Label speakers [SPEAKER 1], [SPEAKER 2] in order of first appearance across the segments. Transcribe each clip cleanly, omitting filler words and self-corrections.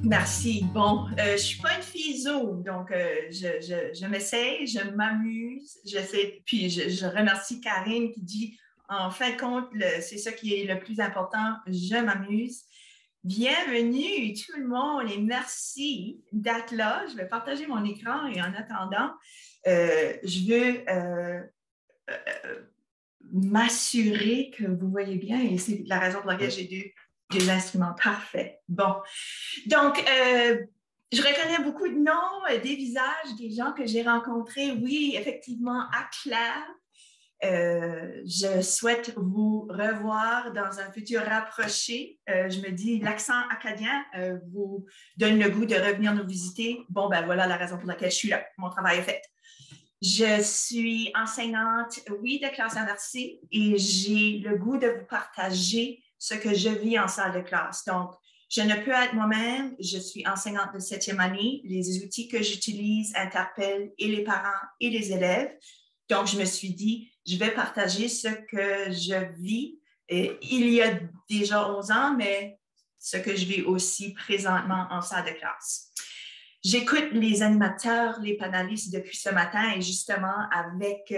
[SPEAKER 1] Merci. Bon, je ne suis pas une fille Zoom, donc je m'essaye, je m'amuse, puis je remercie Karine qui dit, en fin de compte, c'est ça qui est le plus important, je m'amuse. Bienvenue tout le monde et merci d'être là. Je vais partager mon écran et en attendant, je veux m'assurer que vous voyez bien et c'est la raison pour laquelle j'ai deux instruments parfaits. Bon, donc, je reconnais beaucoup de noms, des visages, des gens que j'ai rencontrés. Oui, effectivement, à Claire. Je souhaite vous revoir dans un futur rapproché. Je me dis, l'accent acadien vous donne le goût de revenir nous visiter. Bon, ben voilà la raison pour laquelle je suis là. Mon travail est fait. Je suis enseignante, oui, de classe inversée et j'ai le goût de vous partager ce que je vis en salle de classe. Donc, je ne peux être moi-même, je suis enseignante de 7e année. Les outils que j'utilise interpellent et les parents et les élèves. Donc, je me suis dit, je vais partager ce que je vis. Et il y a déjà 11 ans, mais ce que je vis aussi présentement en salle de classe. J'écoute les animateurs, les panélistes depuis ce matin et justement avec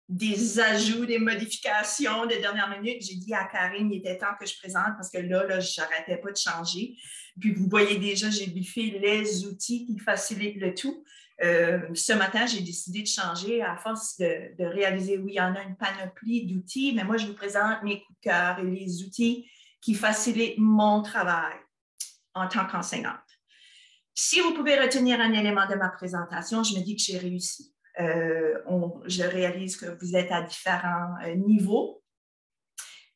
[SPEAKER 1] des ajouts, des modifications de dernière minute, j'ai dit à Karine, il était temps que je présente parce que là je n'arrêtais pas de changer. Puis vous voyez déjà, j'ai biffé les outils qui facilitent le tout. Ce matin, j'ai décidé de changer à force de réaliser, oui, il y en a une panoplie d'outils, mais moi, je vous présente mes coups de cœur et les outils qui facilitent mon travail en tant qu'enseignante. Si vous pouvez retenir un élément de ma présentation, je me dis que j'ai réussi. Je réalise que vous êtes à différents niveaux,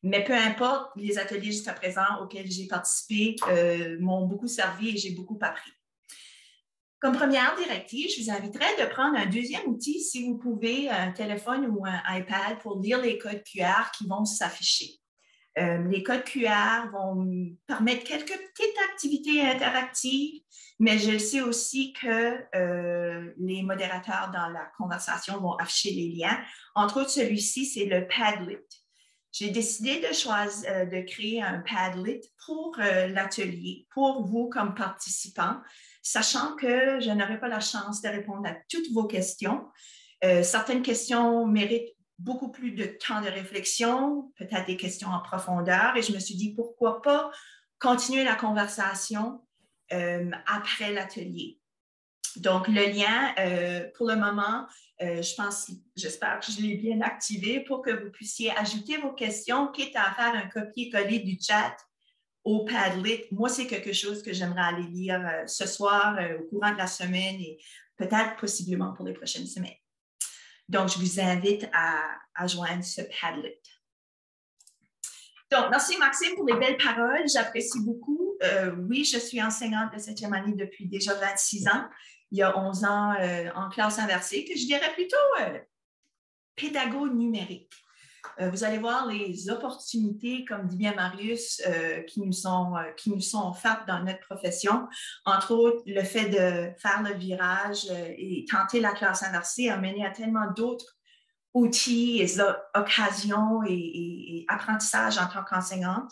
[SPEAKER 1] mais peu importe, les ateliers jusqu'à présent auxquels j'ai participé m'ont beaucoup servi et j'ai beaucoup appris. Comme première directive, je vous inviterais de prendre un deuxième outil si vous pouvez, un téléphone ou un iPad pour lire les codes QR qui vont s'afficher. Les codes QR vont permettre quelques petites activités interactives, mais je sais aussi que les modérateurs dans la conversation vont afficher les liens. Entre autres, celui-ci, c'est le Padlet. J'ai décidé de créer un Padlet pour l'atelier, pour vous comme participants, sachant que je n'aurai pas la chance de répondre à toutes vos questions. Certaines questions méritent beaucoup plus de temps de réflexion, peut-être des questions en profondeur, et je me suis dit, pourquoi pas continuer la conversation après l'atelier. Donc, le lien, pour le moment, j'espère que je l'ai bien activé pour que vous puissiez ajouter vos questions, quitte à faire un copier-coller du chat au Padlet. Moi, c'est quelque chose que j'aimerais aller lire ce soir, au courant de la semaine et peut-être possiblement pour les prochaines semaines. Donc, je vous invite à joindre ce Padlet. Donc, merci Maxime pour les belles paroles. J'apprécie beaucoup. Oui, je suis enseignante de 7e année depuis déjà 26 ans. Il y a 11 ans en classe inversée, que je dirais plutôt pédago numérique. Vous allez voir les opportunités, comme dit bien Marius, qui nous sont offertes dans notre profession. Entre autres, le fait de faire le virage et tenter la classe inversée a mené à tellement d'autres outils et occasions et apprentissages en tant qu'enseignante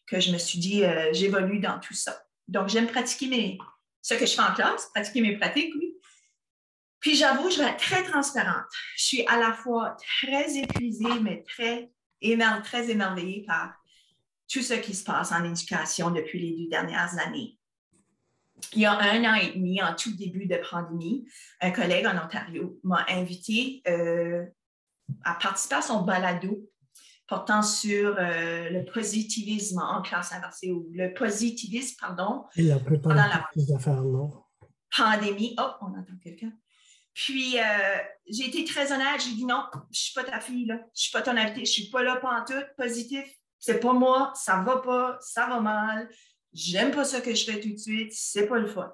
[SPEAKER 1] que je me suis dit, j'évolue dans tout ça. Donc, j'aime pratiquer ce que je fais en classe, pratiquer mes pratiques, oui. Puis j'avoue, je vais être très transparente. Je suis à la fois très épuisée, mais très émerveillée par tout ce qui se passe en éducation depuis les 2 dernières années. Il y a 1 an et demi, en tout début de pandémie, un collègue en Ontario m'a invité à participer à son balado portant sur le positivisme en classe inversée, ou le positivisme, pardon,
[SPEAKER 2] pendant la
[SPEAKER 1] pandémie. Oh, on entend quelqu'un. Puis, j'ai été très honnête, j'ai dit non, je ne suis pas ta fille, là. Je ne suis pas ton invité, je ne suis pas là pantoute, positif, c'est pas moi, ça ne va pas, ça va mal, j'aime pas ça que je fais tout de suite, c'est pas le fun.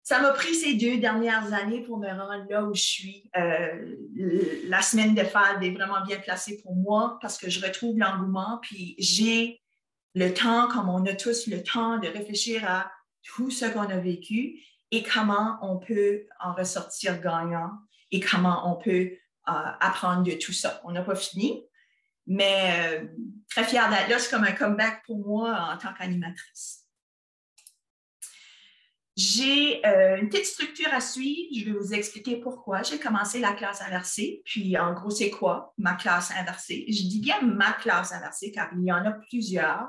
[SPEAKER 1] Ça m'a pris ces 2 dernières années pour me rendre là où je suis. La semaine de FAD est vraiment bien placée pour moi parce que je retrouve l'engouement, puis j'ai le temps, comme on a tous le temps, de réfléchir à tout ce qu'on a vécu et comment on peut en ressortir gagnant et comment on peut apprendre de tout ça. On n'a pas fini, mais très fière d'être là. C'est comme un comeback pour moi en tant qu'animatrice. J'ai une petite structure à suivre. Je vais vous expliquer pourquoi j'ai commencé la classe inversée. Puis, en gros, c'est quoi ma classe inversée? Je dis bien ma classe inversée car il y en a plusieurs.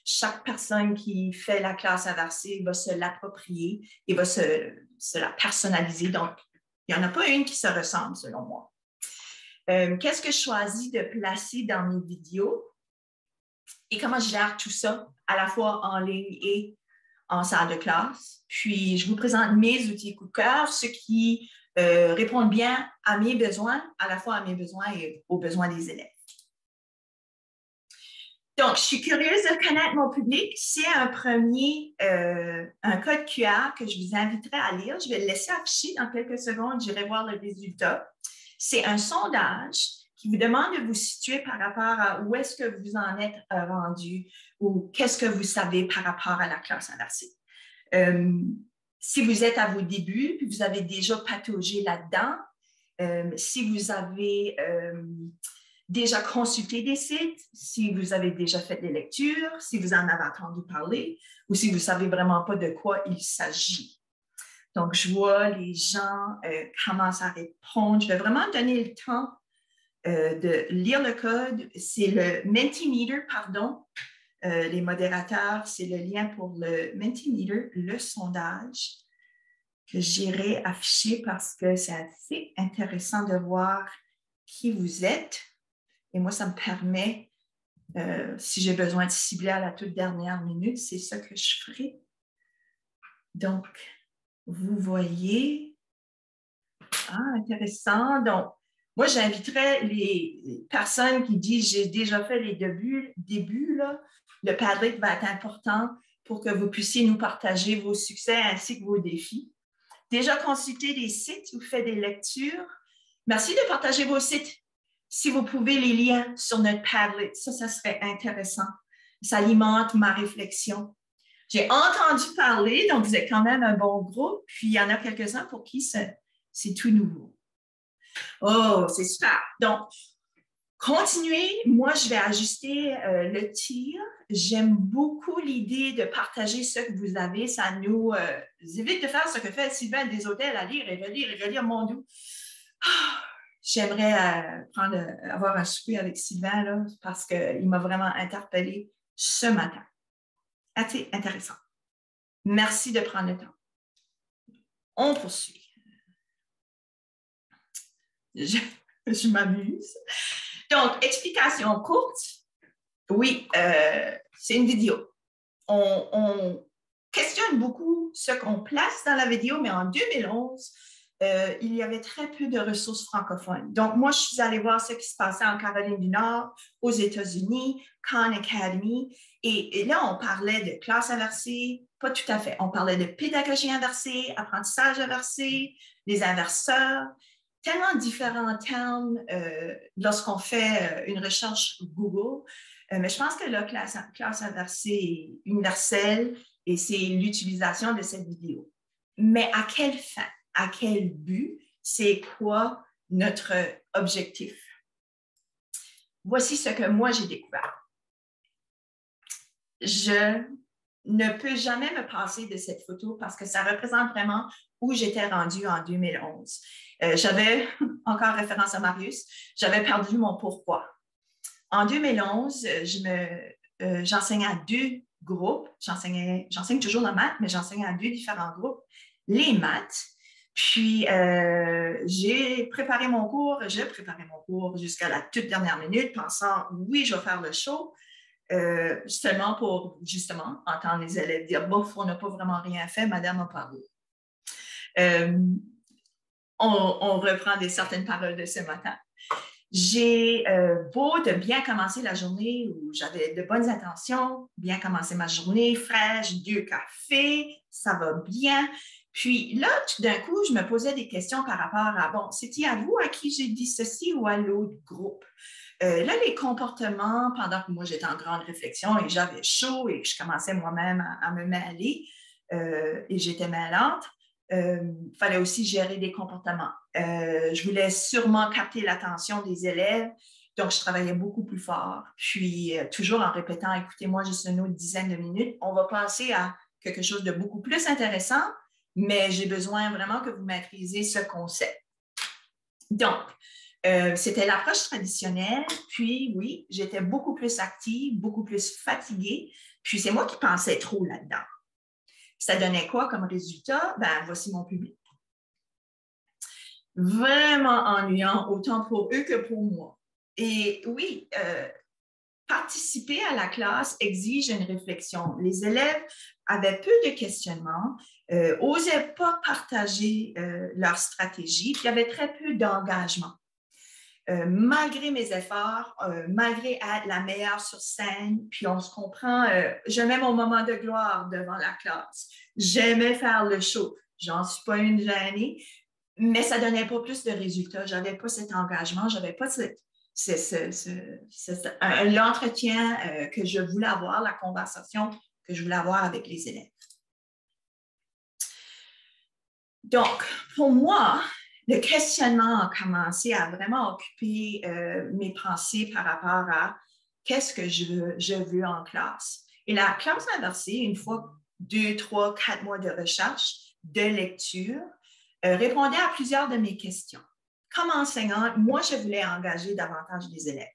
[SPEAKER 1] Chaque personne qui fait la classe inversée va se l'approprier et va se la personnaliser. Donc, il n'y en a pas une qui se ressemble, selon moi. Qu'est-ce que je choisis de placer dans mes vidéos et comment je gère tout ça, à la fois en ligne et en salle de classe. Puis, je vous présente mes outils coup de cœur, ceux qui répondent bien à mes besoins, à la fois à mes besoins et aux besoins des élèves. Donc, je suis curieuse de connaître mon public. C'est un code QR que je vous inviterai à lire. Je vais le laisser afficher dans quelques secondes. J'irai voir le résultat. C'est un sondage qui vous demande de vous situer par rapport à où est-ce que vous en êtes rendu ou qu'est-ce que vous savez par rapport à la classe inversée. Si vous êtes à vos débuts, puis vous avez déjà pataugé là-dedans, si vous avez déjà consulté des sites, si vous avez déjà fait des lectures, si vous en avez entendu parler ou si vous ne savez vraiment pas de quoi il s'agit. Donc, je vois les gens commencent à répondre. Je vais vraiment donner le temps de lire le code. C'est le Mentimeter, pardon. Les modérateurs, c'est le lien pour le Mentimeter, le sondage que j'irai afficher parce que c'est assez intéressant de voir qui vous êtes. Et moi, ça me permet, si j'ai besoin de cibler à la toute dernière minute, c'est ça que je ferai. Donc, vous voyez. Ah, intéressant. Donc, moi, j'inviterais les personnes qui disent j'ai déjà fait les débuts là. Le Padlet va être important pour que vous puissiez nous partager vos succès ainsi que vos défis. Déjà consulté des sites ou fait des lectures. Merci de partager vos sites. Si vous pouvez, les liens sur notre Padlet, ça serait intéressant. Ça alimente ma réflexion. J'ai entendu parler, donc vous êtes quand même un bon groupe, puis il y en a quelques-uns pour qui c'est tout nouveau. Oh, c'est super. Donc, continuez. Moi, je vais ajuster le tir. J'aime beaucoup l'idée de partager ce que vous avez. Ça nous évite de faire ce que fait Sylvain des hôtels, à lire et relire mon doux. J'aimerais avoir un souper avec Sylvain là, parce qu'il m'a vraiment interpellée ce matin. Assez intéressant. Merci de prendre le temps. On poursuit. Je m'amuse. Donc, explication courte. Oui, c'est une vidéo. On questionne beaucoup ce qu'on place dans la vidéo, mais en 2011, il y avait très peu de ressources francophones. Donc, moi, je suis allée voir ce qui se passait en Caroline du Nord, aux États-Unis, Khan Academy. Et là, on parlait de classe inversée, pas tout à fait. On parlait de pédagogie inversée, apprentissage inversé, les inverseurs. Tellement différents termes lorsqu'on fait une recherche Google. Mais je pense que la classe inversée est universelle et c'est l'utilisation de cette vidéo. Mais à quelle fin? À quel but? C'est quoi notre objectif? Voici ce que moi j'ai découvert. Je ne peux jamais me passer de cette photo parce que ça représente vraiment où j'étais rendue en 2011. J'avais, encore référence à Marius, j'avais perdu mon pourquoi. En 2011, j'enseignais à deux groupes. J'enseigne toujours la maths, mais j'enseigne à deux différents groupes. Les maths. Puis, j'ai préparé mon cours jusqu'à la toute dernière minute, pensant, oui, je vais faire le show. Seulement pour, justement, entendre les élèves dire, bof, on n'a pas vraiment rien fait, madame a parlé. On reprend certaines paroles de ce matin. J'ai beau de bien commencer la journée où j'avais de bonnes intentions, bien commencer ma journée fraîche, 2 cafés, ça va bien. Puis là, tout d'un coup, je me posais des questions par rapport à, bon, c'est-il à vous à qui j'ai dit ceci ou à l'autre groupe? Là, les comportements, pendant que moi, j'étais en grande réflexion et j'avais chaud et je commençais moi-même à me mêler et j'étais mêlante, il fallait aussi gérer des comportements. Je voulais sûrement capter l'attention des élèves, donc je travaillais beaucoup plus fort. Puis, toujours en répétant, écoutez-moi juste une autre dizaine de minutes, on va passer à quelque chose de beaucoup plus intéressant mais j'ai besoin vraiment que vous maîtrisez ce concept. Donc, c'était l'approche traditionnelle, puis oui, j'étais beaucoup plus active, beaucoup plus fatiguée, puis c'est moi qui pensais trop là-dedans. Ça donnait quoi comme résultat? Ben, voici mon public. Vraiment ennuyant, autant pour eux que pour moi. Et oui, participer à la classe exige une réflexion. Les élèves avaient peu de questionnements, n'osaient pas partager leur stratégie, puis il y avait très peu d'engagement. Malgré mes efforts, malgré être la meilleure sur scène, puis on se comprend, j'aimais mon moment de gloire devant la classe. J'aimais faire le show. J'en suis pas une gênée, mais ça donnait pas plus de résultats. J'avais pas cet engagement, j'avais pas l'entretien que je voulais avoir, la conversation que je voulais avoir avec les élèves. Donc, pour moi, le questionnement a commencé à vraiment occuper mes pensées par rapport à qu'est-ce que je veux en classe. Et la classe inversée, une fois 2, 3, 4 mois de recherche, de lecture, répondait à plusieurs de mes questions. Comme enseignante, moi, je voulais engager davantage des élèves.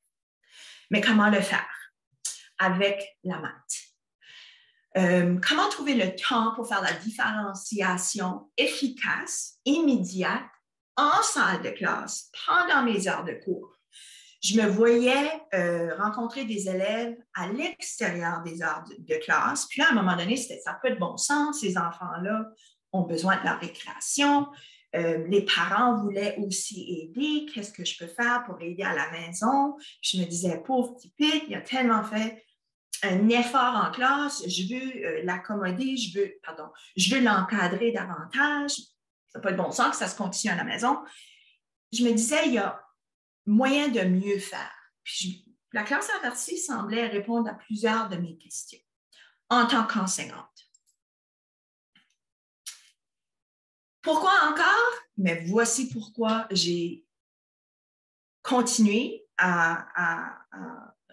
[SPEAKER 1] Mais comment le faire? Avec la maths. Comment trouver le temps pour faire la différenciation efficace, immédiate, en salle de classe, pendant mes heures de cours? Je me voyais rencontrer des élèves à l'extérieur des heures de classe. Puis là, à un moment donné, ça n'a pas de bon sens. Ces enfants-là ont besoin de leur récréation. Les parents voulaient aussi aider. Qu'est-ce que je peux faire pour aider à la maison? Je me disais, pauvre petit Pete, il a tellement fait un effort en classe, je veux l'accommoder, je veux l'encadrer davantage. Ça n'a pas de bon sens que ça se continue à la maison. Je me disais, il y a moyen de mieux faire. Puis la classe inversée semblait répondre à plusieurs de mes questions en tant qu'enseignante. Pourquoi encore? Mais voici pourquoi j'ai continué à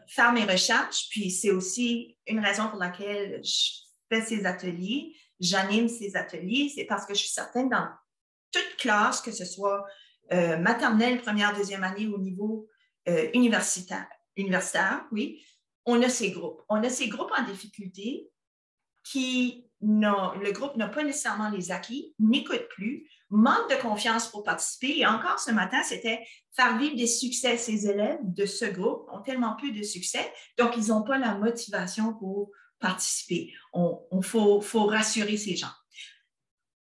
[SPEAKER 1] faire mes recherches, puis c'est aussi une raison pour laquelle je fais ces ateliers, j'anime ces ateliers, c'est parce que je suis certaine dans toute classe, que ce soit maternelle, première, deuxième année au niveau universitaire, oui, on a ces groupes. On a ces groupes en difficulté le groupe n'a pas nécessairement les acquis, n'écoute plus, manque de confiance pour participer. Et encore ce matin, c'était faire vivre des succès. Ces élèves de ce groupe ont tellement peu de succès, donc ils n'ont pas la motivation pour participer. Faut rassurer ces gens.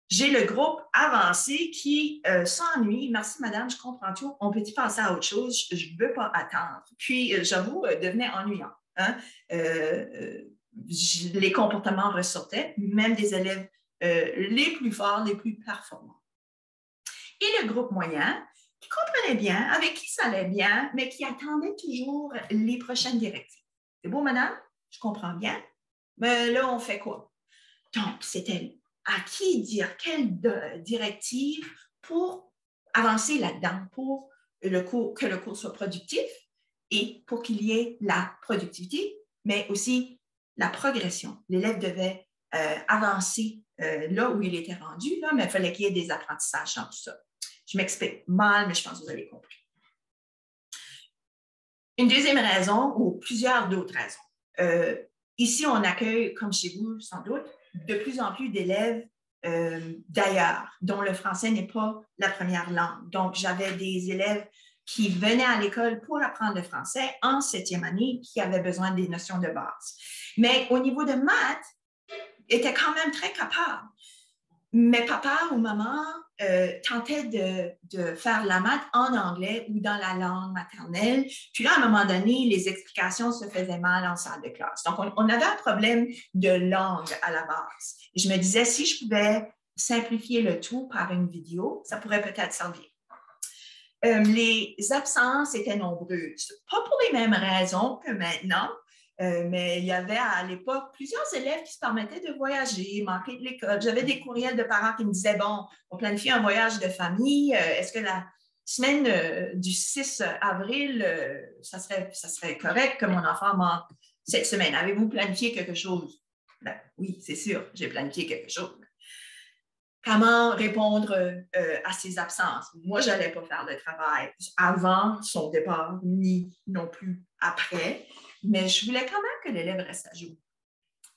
[SPEAKER 1] J'ai le groupe avancé qui s'ennuie. Merci, madame, je comprends tout. On peut-y passer à autre chose. Je ne veux pas attendre. Puis, j'avoue, devenait ennuyant. Hein? Les comportements ressortaient, même des élèves les plus forts, les plus performants. Et le groupe moyen, qui comprenait bien, avec qui ça allait bien, mais qui attendait toujours les prochaines directives. C'est beau, madame? Je comprends bien. Mais là, on fait quoi? Donc, c'était à qui dire quelle directive pour avancer là-dedans, pour que le cours soit productif et pour qu'il y ait la productivité, mais aussi la progression. L'élève devait avancer là où il était rendu, là, mais il fallait qu'il y ait des apprentissages dans tout ça. Je m'explique mal, mais je pense que vous avez compris. Une deuxième raison, ou plusieurs d'autres raisons. Ici, on accueille, comme chez vous sans doute, de plus en plus d'élèves d'ailleurs, dont le français n'est pas la première langue. Donc, j'avais des élèves qui venaient à l'école pour apprendre le français en 7e année, qui avaient besoin des notions de base. Mais au niveau de maths, étaient quand même très capables. Mais papa ou maman tentaient de faire la maths en anglais ou dans la langue maternelle. Puis là, à un moment donné, les explications se faisaient mal en salle de classe. Donc, on avait un problème de langue à la base. Et je me disais, si je pouvais simplifier le tout par une vidéo, ça pourrait peut-être servir. Les absences étaient nombreuses. Pas pour les mêmes raisons que maintenant, mais il y avait à l'époque plusieurs élèves qui se permettaient de voyager, manquer de l'école. J'avais des courriels de parents qui me disaient, bon, on planifie un voyage de famille. Est-ce que la semaine du 6 avril, ça serait correct que mon enfant manque cette semaine? Avez-vous planifié quelque chose? Ben, oui, c'est sûr, j'ai planifié quelque chose. comment répondre à ses absences. Moi, je n'allais pas faire le travail avant son départ, ni non plus après, mais je voulais quand même que l'élève reste à jour.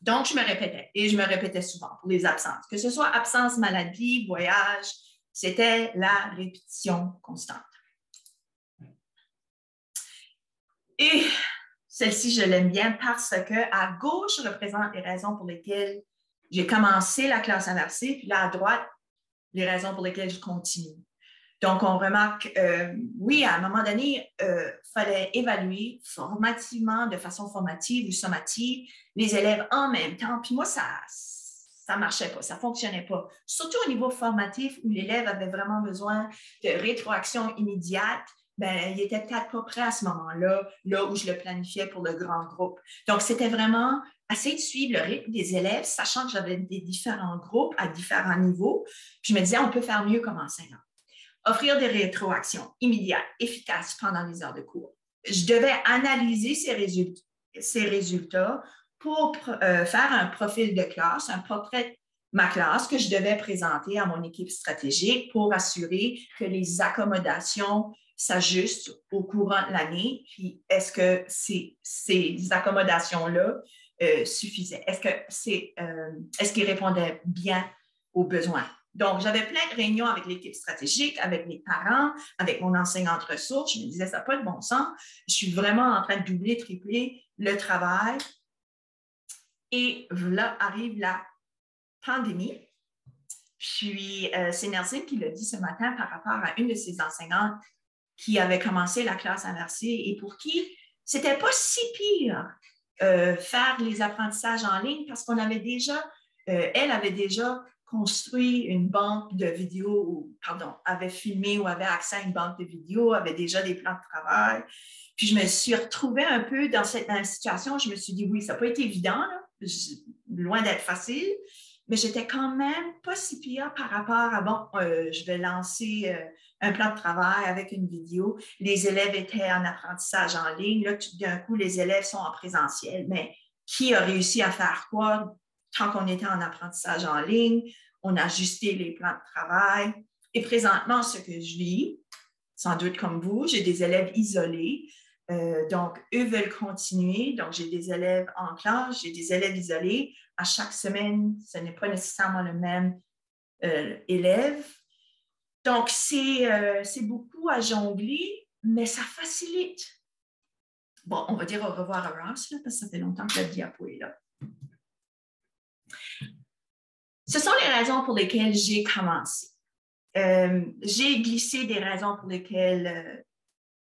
[SPEAKER 1] Donc, je me répétais, et je me répétais souvent pour les absences. Que ce soit absence, maladie, voyage, c'était la répétition constante. Et celle-ci, je l'aime bien parce qu'à gauche représente les raisons pour lesquelles j'ai commencé la classe inversée, puis là, à droite, les raisons pour lesquelles je continue. Donc, on remarque, oui, à un moment donné, il fallait évaluer formativement, de façon formative ou sommative, les élèves en même temps. Puis moi, ça ne marchait pas, ça ne fonctionnait pas. Surtout au niveau formatif, où l'élève avait vraiment besoin de rétroaction immédiate. Ben, il n'était peut-être pas prêt à ce moment-là, là où je le planifiais pour le grand groupe. Donc, c'était vraiment essayer de suivre le rythme des élèves, sachant que j'avais des différents groupes à différents niveaux. Puis je me disais, on peut faire mieux comme enseignant. Offrir des rétroactions immédiates, efficaces pendant les heures de cours. Je devais analyser ces résultats pour faire un profil de classe, un portrait de ma classe que je devais présenter à mon équipe stratégique pour assurer que les accommodations s'ajustent au courant de l'année. Puis, est-ce que ces accommodations-là suffisaient? Est-ce qu'ils répondaient bien aux besoins? Donc, j'avais plein de réunions avec l'équipe stratégique, avec mes parents, avec mon enseignante ressources. Je me disais, ça n'a pas de bon sens. Je suis vraiment en train de doubler, tripler le travail. Et là arrive la pandémie. Puis, c'est Nelson qui l'a dit ce matin par rapport à une de ses enseignantes qui avait commencé la classe inversée et pour qui c'était pas si pire faire les apprentissages en ligne parce qu'on avait déjà, elle avait déjà construit une banque de vidéos, avait filmé ou avait accès à une banque de vidéos, avait déjà des plans de travail. Puis je me suis retrouvée un peu dans cette situation. Je me suis dit, oui, ça n'a pas été évident, là, loin d'être facile, mais j'étais quand même pas si pire par rapport à, je vais lancer un plan de travail avec une vidéo. Les élèves étaient en apprentissage en ligne. Là, tout d'un coup, les élèves sont en présentiel. Mais qui a réussi à faire quoi tant qu'on était en apprentissage en ligne? On a ajusté les plans de travail. Et présentement, ce que je vis, sans doute comme vous, j'ai des élèves isolés. Donc, eux veulent continuer. Donc, j'ai des élèves en classe, j'ai des élèves isolés. À chaque semaine, ce n'est pas nécessairement le même élève. Donc, c'est beaucoup à jongler, mais ça facilite. Bon, on va dire au revoir à Ross, là, parce que ça fait longtemps que la diapo est là. Ce sont les raisons pour lesquelles j'ai commencé. J'ai glissé des raisons pour lesquelles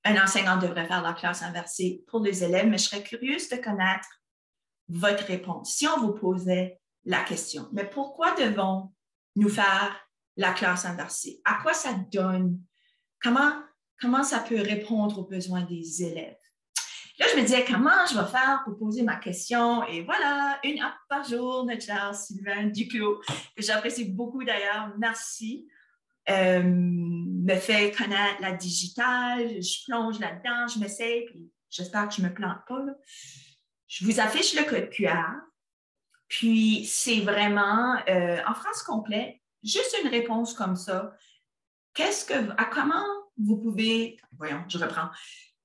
[SPEAKER 1] un enseignant devrait faire la classe inversée pour les élèves, mais je serais curieuse de connaître votre réponse si on vous posait la question. Mais pourquoi devons-nous faire la classe inversée? À quoi ça donne? Comment ça peut répondre aux besoins des élèves? Là, je me disais, comment je vais faire pour poser ma question? Et voilà, une heure par jour, notre cher Sylvain Duclos, que j'apprécie beaucoup d'ailleurs. Merci. Me fait connaître la digitale, je plonge là-dedans, je m'essaye, puis j'espère que je ne me plante pas. Là. Je vous affiche le code QR, puis c'est vraiment, en phrase complète, juste une réponse comme ça. Comment vous pouvez, voyons, je reprends.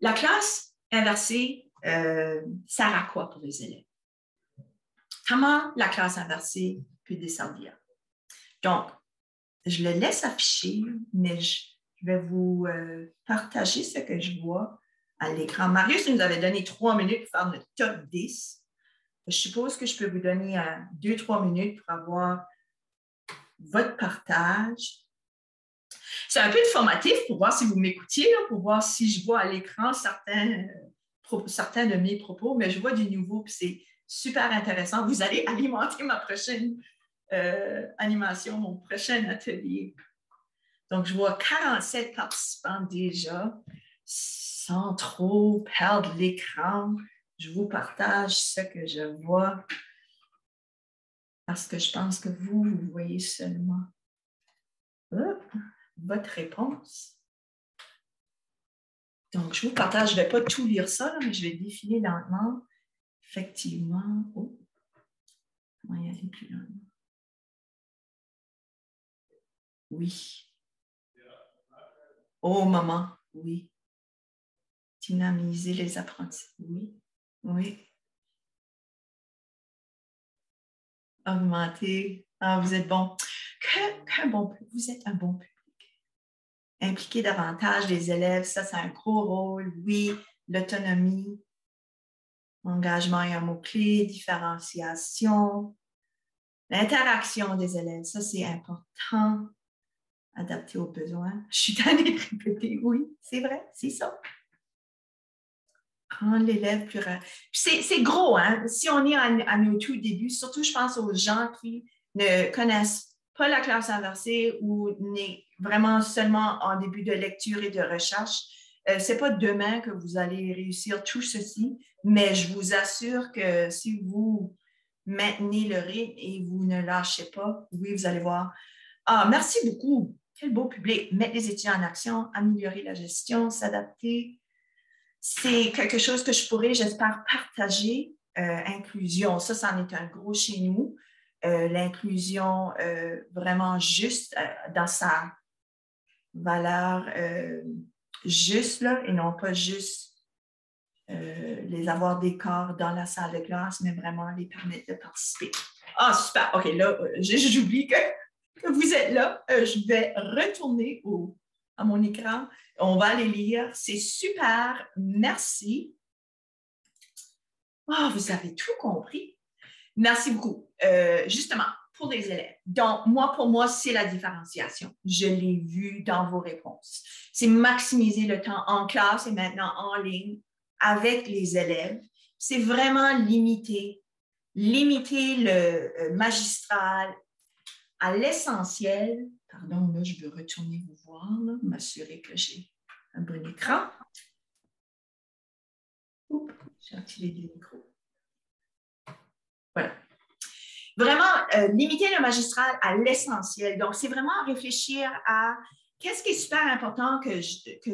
[SPEAKER 1] La classe inversée sert à quoi pour les élèves? Comment la classe inversée peut desservir? Donc, je le laisse afficher, mais je vais vous partager ce que je vois à l'écran. Marius nous avait donné 3 minutes pour faire notre top 10. Je suppose que je peux vous donner 2-3 minutes pour avoir votre partage. C'est un peu de formatif pour voir si vous m'écoutiez, pour voir si je vois à l'écran certains de mes propos, mais je vois du nouveau, puis c'est super intéressant. Vous allez alimenter ma prochaine animation, mon prochain atelier. Donc, je vois 47 participants déjà, sans trop perdre l'écran. Je vous partage ce que je vois parce que je pense que vous voyez seulement votre réponse. Donc, je vous partage, je ne vais pas tout lire ça, là, mais je vais défiler lentement. Effectivement. Oh, on va y aller plus loin. Oui. Oh, maman, oui. Dynamiser les apprentis, oui. Oui. Augmenter. Ah, vous êtes bon. Vous êtes un bon public. Impliquer davantage les élèves, ça, c'est un gros rôle. Oui, l'autonomie, engagement est un mot-clé, différenciation, l'interaction des élèves, ça, c'est important. Adapter aux besoins. Je suis tannée de répéter, oui, c'est vrai, c'est ça. Rendre l'élève plus rapide. C'est gros, hein? Si on est à nos tout débuts, surtout, je pense aux gens qui ne connaissent pas la classe inversée ou n'est vraiment seulement en début de lecture et de recherche. Ce n'est pas demain que vous allez réussir tout ceci, mais je vous assure que si vous maintenez le rythme et vous ne lâchez pas, oui, vous allez voir. Ah, merci beaucoup. Quel beau public. Mettre les étudiants en action, améliorer la gestion, s'adapter. C'est quelque chose que je pourrais, j'espère, partager. Inclusion, ça, c'en est un gros chez nous. L'inclusion vraiment juste dans sa valeur juste, là, et non pas juste les avoir des corps dans la salle de classe, mais vraiment les permettre de participer. Ah, super. OK, là, j'oublie que vous êtes là. Je vais retourner à mon écran. On va aller lire. C'est super. Merci. Ah, vous avez tout compris. Merci beaucoup. Justement, pour les élèves. Donc, pour moi, c'est la différenciation. Je l'ai vu dans vos réponses. C'est maximiser le temps en classe et maintenant en ligne avec les élèves. C'est vraiment limiter le magistral à l'essentiel. Pardon, là, je veux retourner vous voir, m'assurer que j'ai un bon écran. Oups, j'ai activé le micro. Voilà. Vraiment, limiter le magistral à l'essentiel. Donc, c'est vraiment réfléchir à qu'est-ce qui est super important que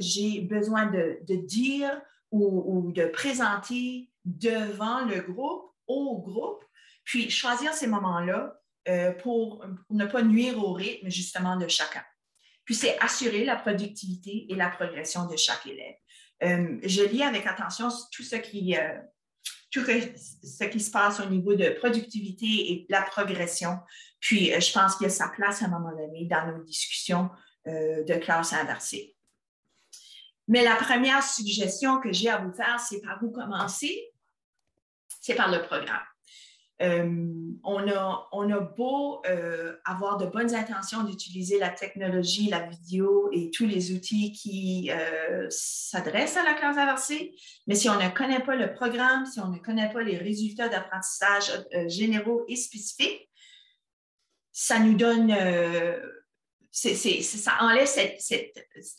[SPEAKER 1] j'ai besoin de dire ou de présenter devant le groupe, au groupe, puis choisir ces moments-là pour ne pas nuire au rythme justement de chacun. Puis, c'est assurer la productivité et la progression de chaque élève. Je lis avec attention tout ce qui se passe au niveau de productivité et de la progression. Puis, je pense qu'il y a sa place à un moment donné dans nos discussions de classe inversée. Mais la première suggestion que j'ai à vous faire, c'est par où commencer? C'est par le programme. On a beau avoir de bonnes intentions d'utiliser la technologie, la vidéo et tous les outils qui s'adressent à la classe inversée, mais si on ne connaît pas le programme, si on ne connaît pas les résultats d'apprentissage généraux et spécifiques, ça nous donne, ça enlève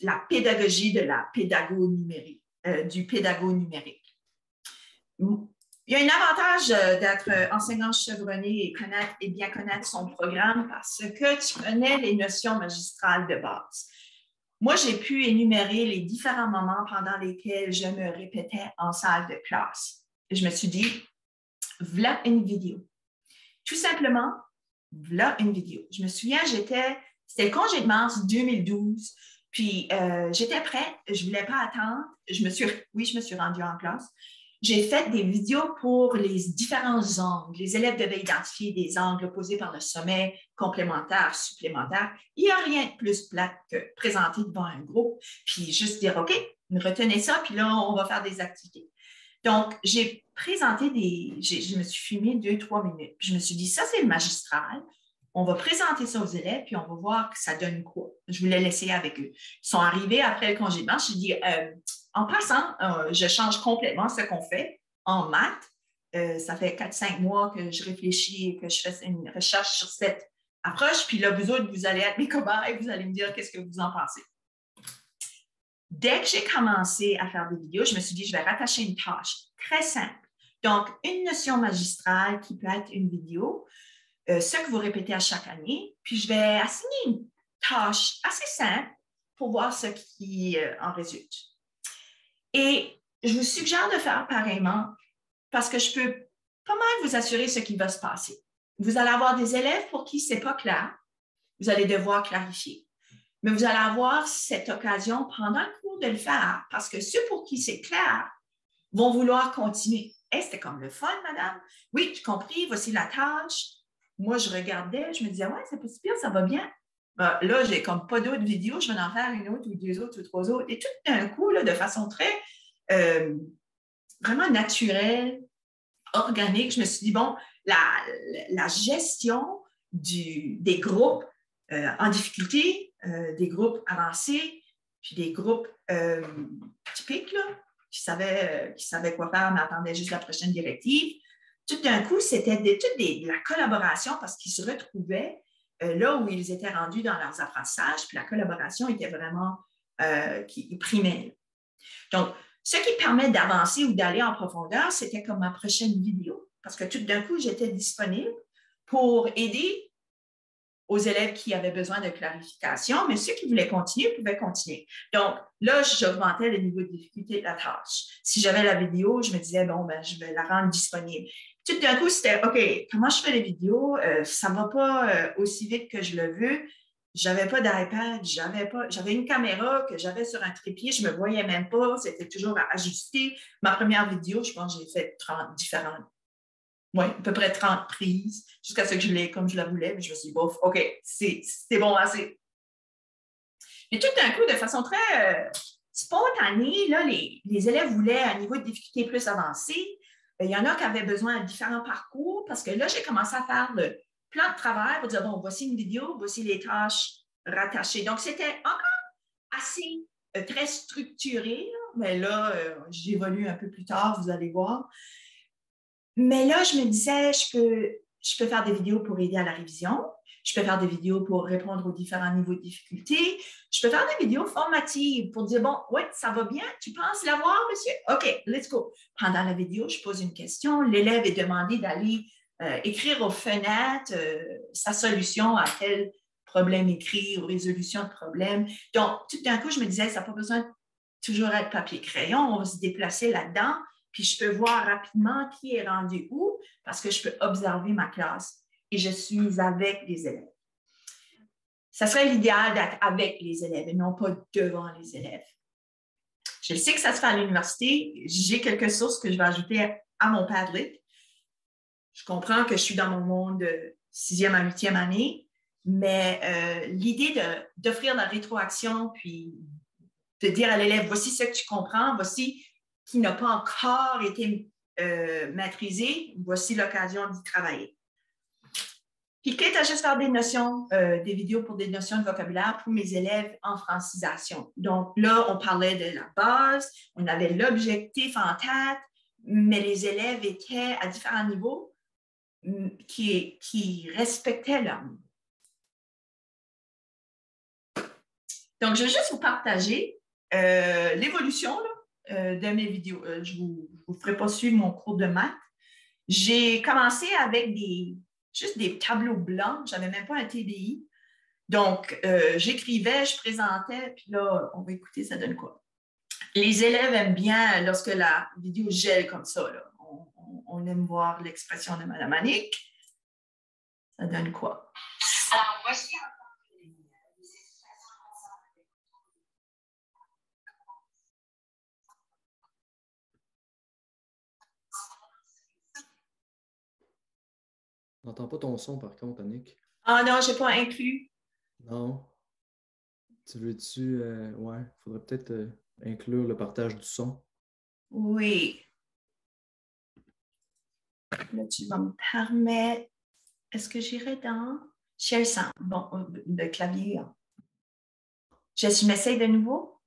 [SPEAKER 1] la pédagogie de la pédago numérique, du pédago numérique. Il y a un avantage d'être enseignant chevronné et bien connaître son programme parce que tu connais les notions magistrales de base. Moi, j'ai pu énumérer les différents moments pendant lesquels je me répétais en salle de classe. Et je me suis dit, voilà une vidéo. Tout simplement, voilà une vidéo. Je me souviens, c'était le congé de mars 2012, puis j'étais prête, je ne voulais pas attendre. Je me suis rendue en classe. J'ai fait des vidéos pour les différents angles. Les élèves devaient identifier des angles posés par le sommet, complémentaires, supplémentaires. Il n'y a rien de plus plate que présenter devant un groupe, puis juste dire, OK, retenez ça, puis là, on va faire des activités. Donc, j'ai présenté je me suis filmée 2-3 minutes. Puis je me suis dit, ça, c'est le magistral. On va présenter ça aux élèves, puis on va voir que ça donne quoi. Je voulais l'essayer avec eux. Ils sont arrivés après le congé de mars. J'ai dit, en passant, je change complètement ce qu'on fait en maths. Ça fait 4-5 mois que je réfléchis et que je fais une recherche sur cette approche. Puis là, vous autres, vous allez être mes cobayes, vous allez me dire qu'est-ce que vous en pensez. Dès que j'ai commencé à faire des vidéos, je me suis dit, je vais rattacher une tâche très simple. Donc, une notion magistrale qui peut être une vidéo, ce que vous répétez à chaque année, puis je vais assigner une tâche assez simple pour voir ce qui en résulte. Et je vous suggère de faire pareillement parce que je peux pas mal vous assurer ce qui va se passer. Vous allez avoir des élèves pour qui ce n'est pas clair. Vous allez devoir clarifier. mais vous allez avoir cette occasion pendant le cours de le faire parce que ceux pour qui c'est clair vont vouloir continuer. Hey, c'était comme le fun, madame. Oui, j'ai compris, voici la tâche. Moi, je regardais, je me disais, ouais, c'est pas si pire, ça va bien. Là, j'ai comme pas d'autres vidéos, je vais en faire une autre ou deux autres ou trois autres. Et tout d'un coup, là, de façon très vraiment naturelle, organique, je me suis dit, bon, la gestion des groupes en difficulté, des groupes avancés, puis des groupes typiques, là, qui savaient quoi faire, mais attendaient juste la prochaine directive. Tout d'un coup, c'était de la collaboration parce qu'ils se retrouvaient là où ils étaient rendus dans leurs apprentissages, puis la collaboration était vraiment qui primait. Donc, ce qui permet d'avancer ou d'aller en profondeur, c'était comme ma prochaine vidéo, parce que tout d'un coup, j'étais disponible pour aider aux élèves qui avaient besoin de clarification, mais ceux qui voulaient continuer pouvaient continuer. Donc, là, j'augmentais le niveau de difficulté de la tâche. Si j'avais la vidéo, je me disais, bon, ben, je vais la rendre disponible. Tout d'un coup, c'était, OK, comment je fais les vidéos? Ça ne va pas aussi vite que je le veux. J'avais pas d'iPad, j'avais une caméra que j'avais sur un trépied, je me voyais même pas, c'était toujours à ajuster. Ma première vidéo, je pense que j'ai fait 30 différentes. Oui, à peu près 30 prises, jusqu'à ce que je l'ai comme je la voulais. Mais je me suis dit, bof, OK, c'est bon, assez. Et tout d'un coup, de façon très spontanée, là, les élèves voulaient un niveau de difficulté plus avancé. Il y en a qui avaient besoin de différents parcours parce que là, j'ai commencé à faire le plan de travail pour dire, bon, voici une vidéo, voici les tâches rattachées. Donc, c'était encore assez très structuré, là, mais là, j'évolue un peu plus tard, vous allez voir. Mais là, je me disais, je peux faire des vidéos pour aider à la révision. Je peux faire des vidéos pour répondre aux différents niveaux de difficulté. Je peux faire des vidéos formatives pour dire, bon, oui, ça va bien, tu penses l'avoir, monsieur? OK, let's go. Pendant la vidéo, je pose une question. L'élève est demandé d'aller écrire aux fenêtres sa solution à tel problème écrit ou résolution de problème. Donc, tout d'un coup, je me disais, ça n'a pas besoin de toujours être papier-crayon. On va se déplacer là-dedans. Puis je peux voir rapidement qui est rendu où parce que je peux observer ma classe et je suis avec les élèves. Ça serait l'idéal d'être avec les élèves et non pas devant les élèves. Je sais que ça se fait à l'université. J'ai quelques sources que je vais ajouter à mon Padlet. Je comprends que je suis dans mon monde de 6e à 8e année, mais l'idée d'offrir la rétroaction puis de dire à l'élève, voici ce que tu comprends, voici qui n'a pas encore été maîtrisé, voici l'occasion d'y travailler. Puis, quitte à juste faire des notions, des vidéos pour des notions de vocabulaire pour mes élèves en francisation. Donc là, on parlait de la base, on avait l'objectif en tête, mais les élèves étaient à différents niveaux qui respectaient leur niveau. Donc, je vais juste vous partager l'évolution de mes vidéos. Je ne vous ferai pas suivre mon cours de maths. J'ai commencé avec juste des tableaux blancs. Je n'avais même pas un TDI. Donc, j'écrivais, je présentais, puis là, on va écouter, ça donne quoi? Les élèves aiment bien lorsque la vidéo gèle comme ça. Là. On aime voir l'expression de Mme Annick. Ça donne quoi? Alors, voici un
[SPEAKER 2] On n'entend pas ton son, par contre, Annick.
[SPEAKER 1] Ah non, je n'ai pas inclus.
[SPEAKER 2] Non. Tu veux-tu... ouais, il faudrait peut-être inclure le partage du son.
[SPEAKER 1] Oui. Là, tu vas me permettre... Est-ce que j'irai dans Share Sound? Bon, le clavier. Je m'essaye de nouveau.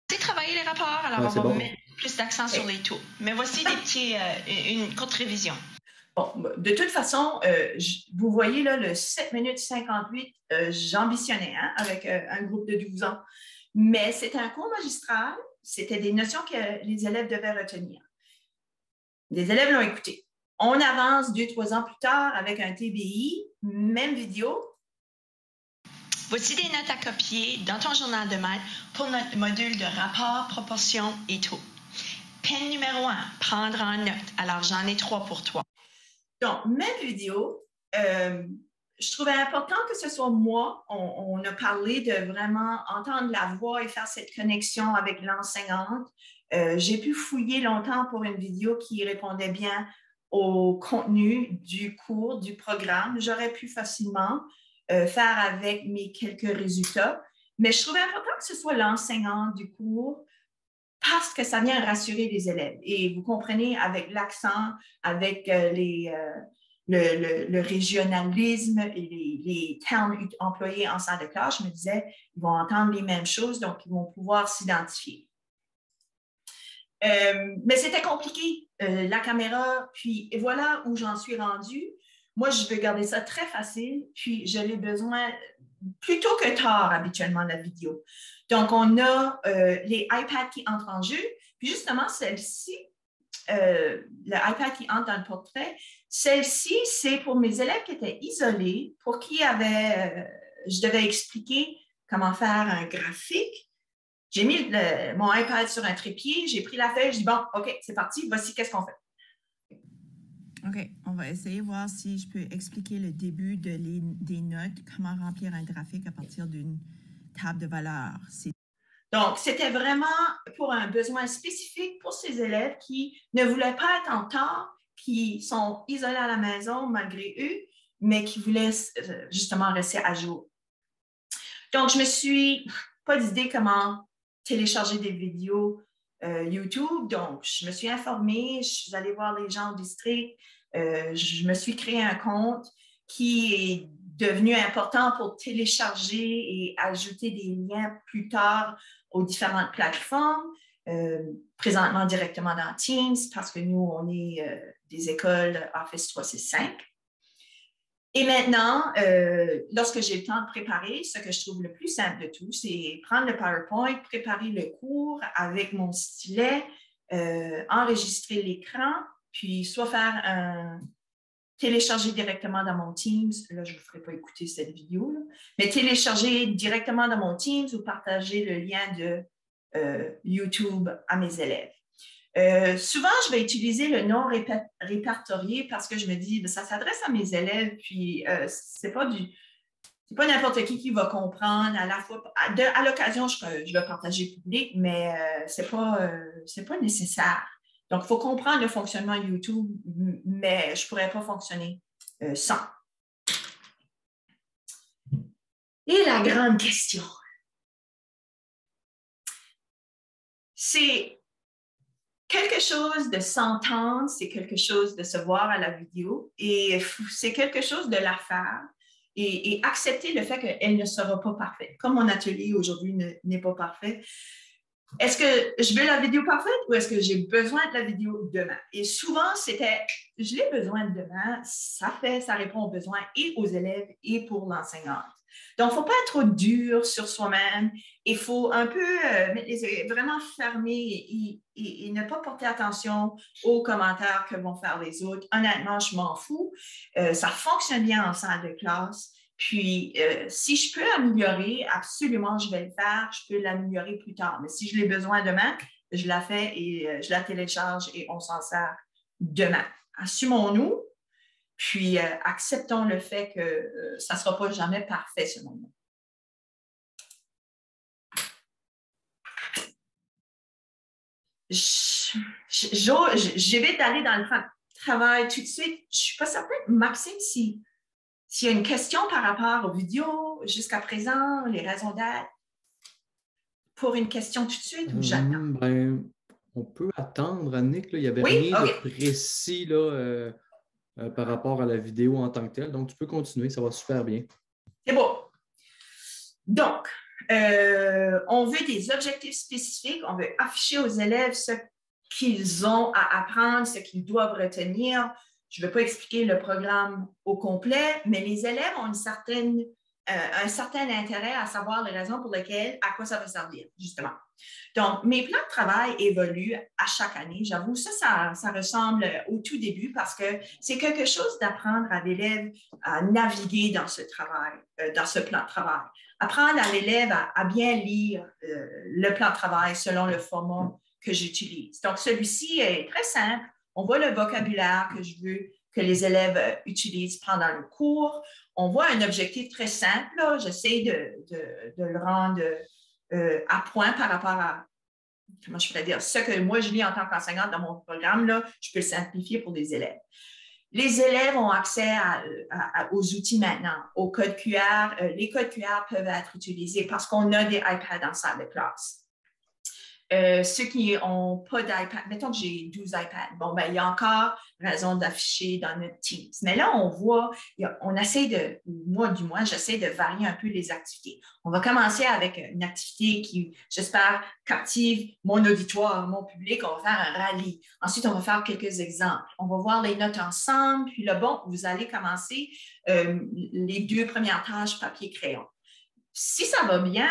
[SPEAKER 3] C'est travailler les rapports, alors on va mettre plus d'accent sur les taux. Mais voici une courte révision. Bon,
[SPEAKER 1] de toute façon, vous voyez là, le 7 minutes 58, j'ambitionnais avec un groupe de 12 ans. Mais c'était un cours magistral, c'était des notions que les élèves devaient retenir. Les élèves l'ont écouté. On avance 2-3 ans plus tard avec un TBI, même vidéo.
[SPEAKER 3] Voici des notes à copier dans ton journal de maths pour notre module de rapport, proportion et taux. Peine numéro 1, prendre en note. Alors, j'en ai 3 pour toi.
[SPEAKER 1] Donc, même vidéo, je trouvais important que ce soit moi. On a parlé de vraiment entendre la voix et faire cette connexion avec l'enseignante. J'ai pu fouiller longtemps pour une vidéo qui répondait bien au contenu du cours, du programme. J'aurais pu facilement faire avec mes quelques résultats, mais je trouvais important que ce soit l'enseignante du cours parce que ça vient rassurer les élèves. Et vous comprenez, avec l'accent, avec le régionalisme et les termes employés en salle de classe, je me disais, ils vont entendre les mêmes choses, donc ils vont pouvoir s'identifier. Mais c'était compliqué, la caméra, puis et voilà où j'en suis rendue. Moi, je veux garder ça très facile, puis je l'ai besoin plus tôt que tard, habituellement, la vidéo. Donc, on a les iPads qui entrent en jeu, puis justement, celle-ci, l'iPad qui entre dans le portrait, celle-ci, c'est pour mes élèves qui étaient isolés, pour qui je devais expliquer comment faire un graphique. J'ai mis mon iPad sur un trépied, j'ai pris la feuille, je dis bon, OK, c'est parti, voici qu'est-ce qu'on fait.
[SPEAKER 4] OK, on va essayer de voir si je peux expliquer le début des notes, comment remplir un graphique à partir d'une table de valeurs.
[SPEAKER 1] Donc, c'était vraiment pour un besoin spécifique pour ces élèves qui ne voulaient pas être en tort, qui sont isolés à la maison malgré eux, mais qui voulaient justement rester à jour. Donc, je me suis pas d'idée comment télécharger des vidéos YouTube. Donc, je me suis informée, je suis allée voir les gens au district, je me suis créé un compte qui est devenu important pour télécharger et ajouter des liens plus tard aux différentes plateformes, présentement directement dans Teams, parce que nous, on est des écoles Office 365. Et maintenant, lorsque j'ai le temps de préparer, ce que je trouve le plus simple de tout, c'est prendre le PowerPoint, préparer le cours avec mon stylet, enregistrer l'écran, puis soit faire télécharger directement dans mon Teams. Là, je ne vous ferai pas écouter cette vidéo, là, mais télécharger directement dans mon Teams ou partager le lien de YouTube à mes élèves. Souvent, je vais utiliser le nom répertorié parce que je me dis, ça s'adresse à mes élèves, puis c'est pas n'importe qui va comprendre. À la fois, à l'occasion, je vais partager public, mais c'est pas nécessaire. Donc, il faut comprendre le fonctionnement YouTube, mais je ne pourrais pas fonctionner sans. Et la grande question, c'est quelque chose de s'entendre, c'est quelque chose de se voir à la vidéo et c'est quelque chose de la faire et accepter le fait qu'elle ne sera pas parfaite. Comme mon atelier aujourd'hui n'est pas parfait, est-ce que je veux la vidéo parfaite ou est-ce que j'ai besoin de la vidéo demain? Et souvent, c'était, je l'ai besoin de demain, ça répond aux besoins et aux élèves et pour l'enseignante. Donc, il ne faut pas être trop dur sur soi-même. Il faut un peu vraiment fermer et ne pas porter attention aux commentaires que vont faire les autres. Honnêtement, je m'en fous. Ça fonctionne bien en salle de classe. Puis, si je peux améliorer, absolument, je vais le faire. Je peux l'améliorer plus tard. Mais si je l'ai besoin demain, je la fais et je la télécharge et on s'en sert demain. Assumons-nous, puis acceptons le fait que ça ne sera pas jamais parfait, selon moi. J'évite d'aller dans le travail tout de suite. Je ne suis pas certaine, Maxime, s'il y a une question par rapport aux vidéos jusqu'à présent, les raisons d'être, pour une question tout de suite ou j'attends?
[SPEAKER 2] On peut attendre, Nick. Là, il n'y avait
[SPEAKER 1] Oui?
[SPEAKER 2] rien
[SPEAKER 1] Okay.
[SPEAKER 2] de précis là, par rapport à la vidéo en tant que telle. Donc, tu peux continuer, ça va super bien.
[SPEAKER 1] C'est beau. Donc, on veut des objectifs spécifiques, on veut afficher aux élèves ce qu'ils ont à apprendre, ce qu'ils doivent retenir. Je ne vais pas expliquer le programme au complet, mais les élèves ont un certain intérêt à savoir les raisons pour lesquelles, à quoi ça va servir, justement. Donc, mes plans de travail évoluent à chaque année. J'avoue, ça ressemble au tout début parce que c'est quelque chose d'apprendre à l'élève à naviguer dans ce travail, dans ce plan de travail. Apprendre à l'élève à bien lire le plan de travail selon le format que j'utilise. Donc, celui-ci est très simple. On voit le vocabulaire que je veux que les élèves utilisent pendant le cours. On voit un objectif très simple. J'essaie de le rendre à point par rapport à, comment je pourrais dire, ce que moi je lis en tant qu'enseignante dans mon programme, là, je peux le simplifier pour des élèves. Les élèves ont accès aux outils maintenant, aux codes QR. Les codes QR peuvent être utilisés parce qu'on a des iPads en salle de classe. Ceux qui n'ont pas d'iPad, mettons que j'ai 12 iPads, bon, ben, il y a encore raison d'afficher dans notre Teams. Mais là, on voit, on essaie de, moi du moins, j'essaie de varier un peu les activités. On va commencer avec une activité qui, j'espère, captive mon auditoire, mon public. On va faire un rallye. Ensuite, on va faire quelques exemples. On va voir les notes ensemble. Puis là, bon, vous allez commencer les 2 premières tâches papier-crayon. Si ça va bien,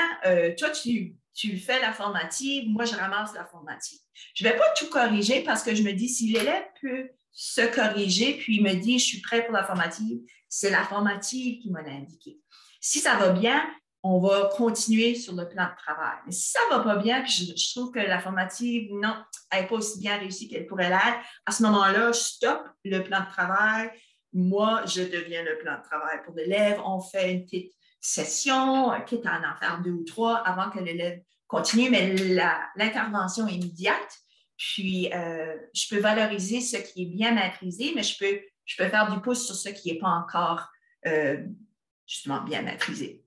[SPEAKER 1] toi, tu fais la formative, moi, je ramasse la formative. Je ne vais pas tout corriger parce que je me dis, si l'élève peut se corriger, puis il me dit, je suis prêt pour la formative, c'est la formative qui m'a indiqué. Si ça va bien, on va continuer sur le plan de travail. Mais si ça ne va pas bien, puis je trouve que la formative, non, elle n'est pas aussi bien réussie qu'elle pourrait l'être, à ce moment-là, je stoppe le plan de travail. Moi, je deviens le plan de travail pour l'élève. On fait une petite session, quitte à en faire 2 ou 3 avant que l'élève continue, mais l'intervention est immédiate. Puis, je peux valoriser ce qui est bien maîtrisé, mais je peux faire du pouce sur ce qui n'est pas encore justement bien maîtrisé.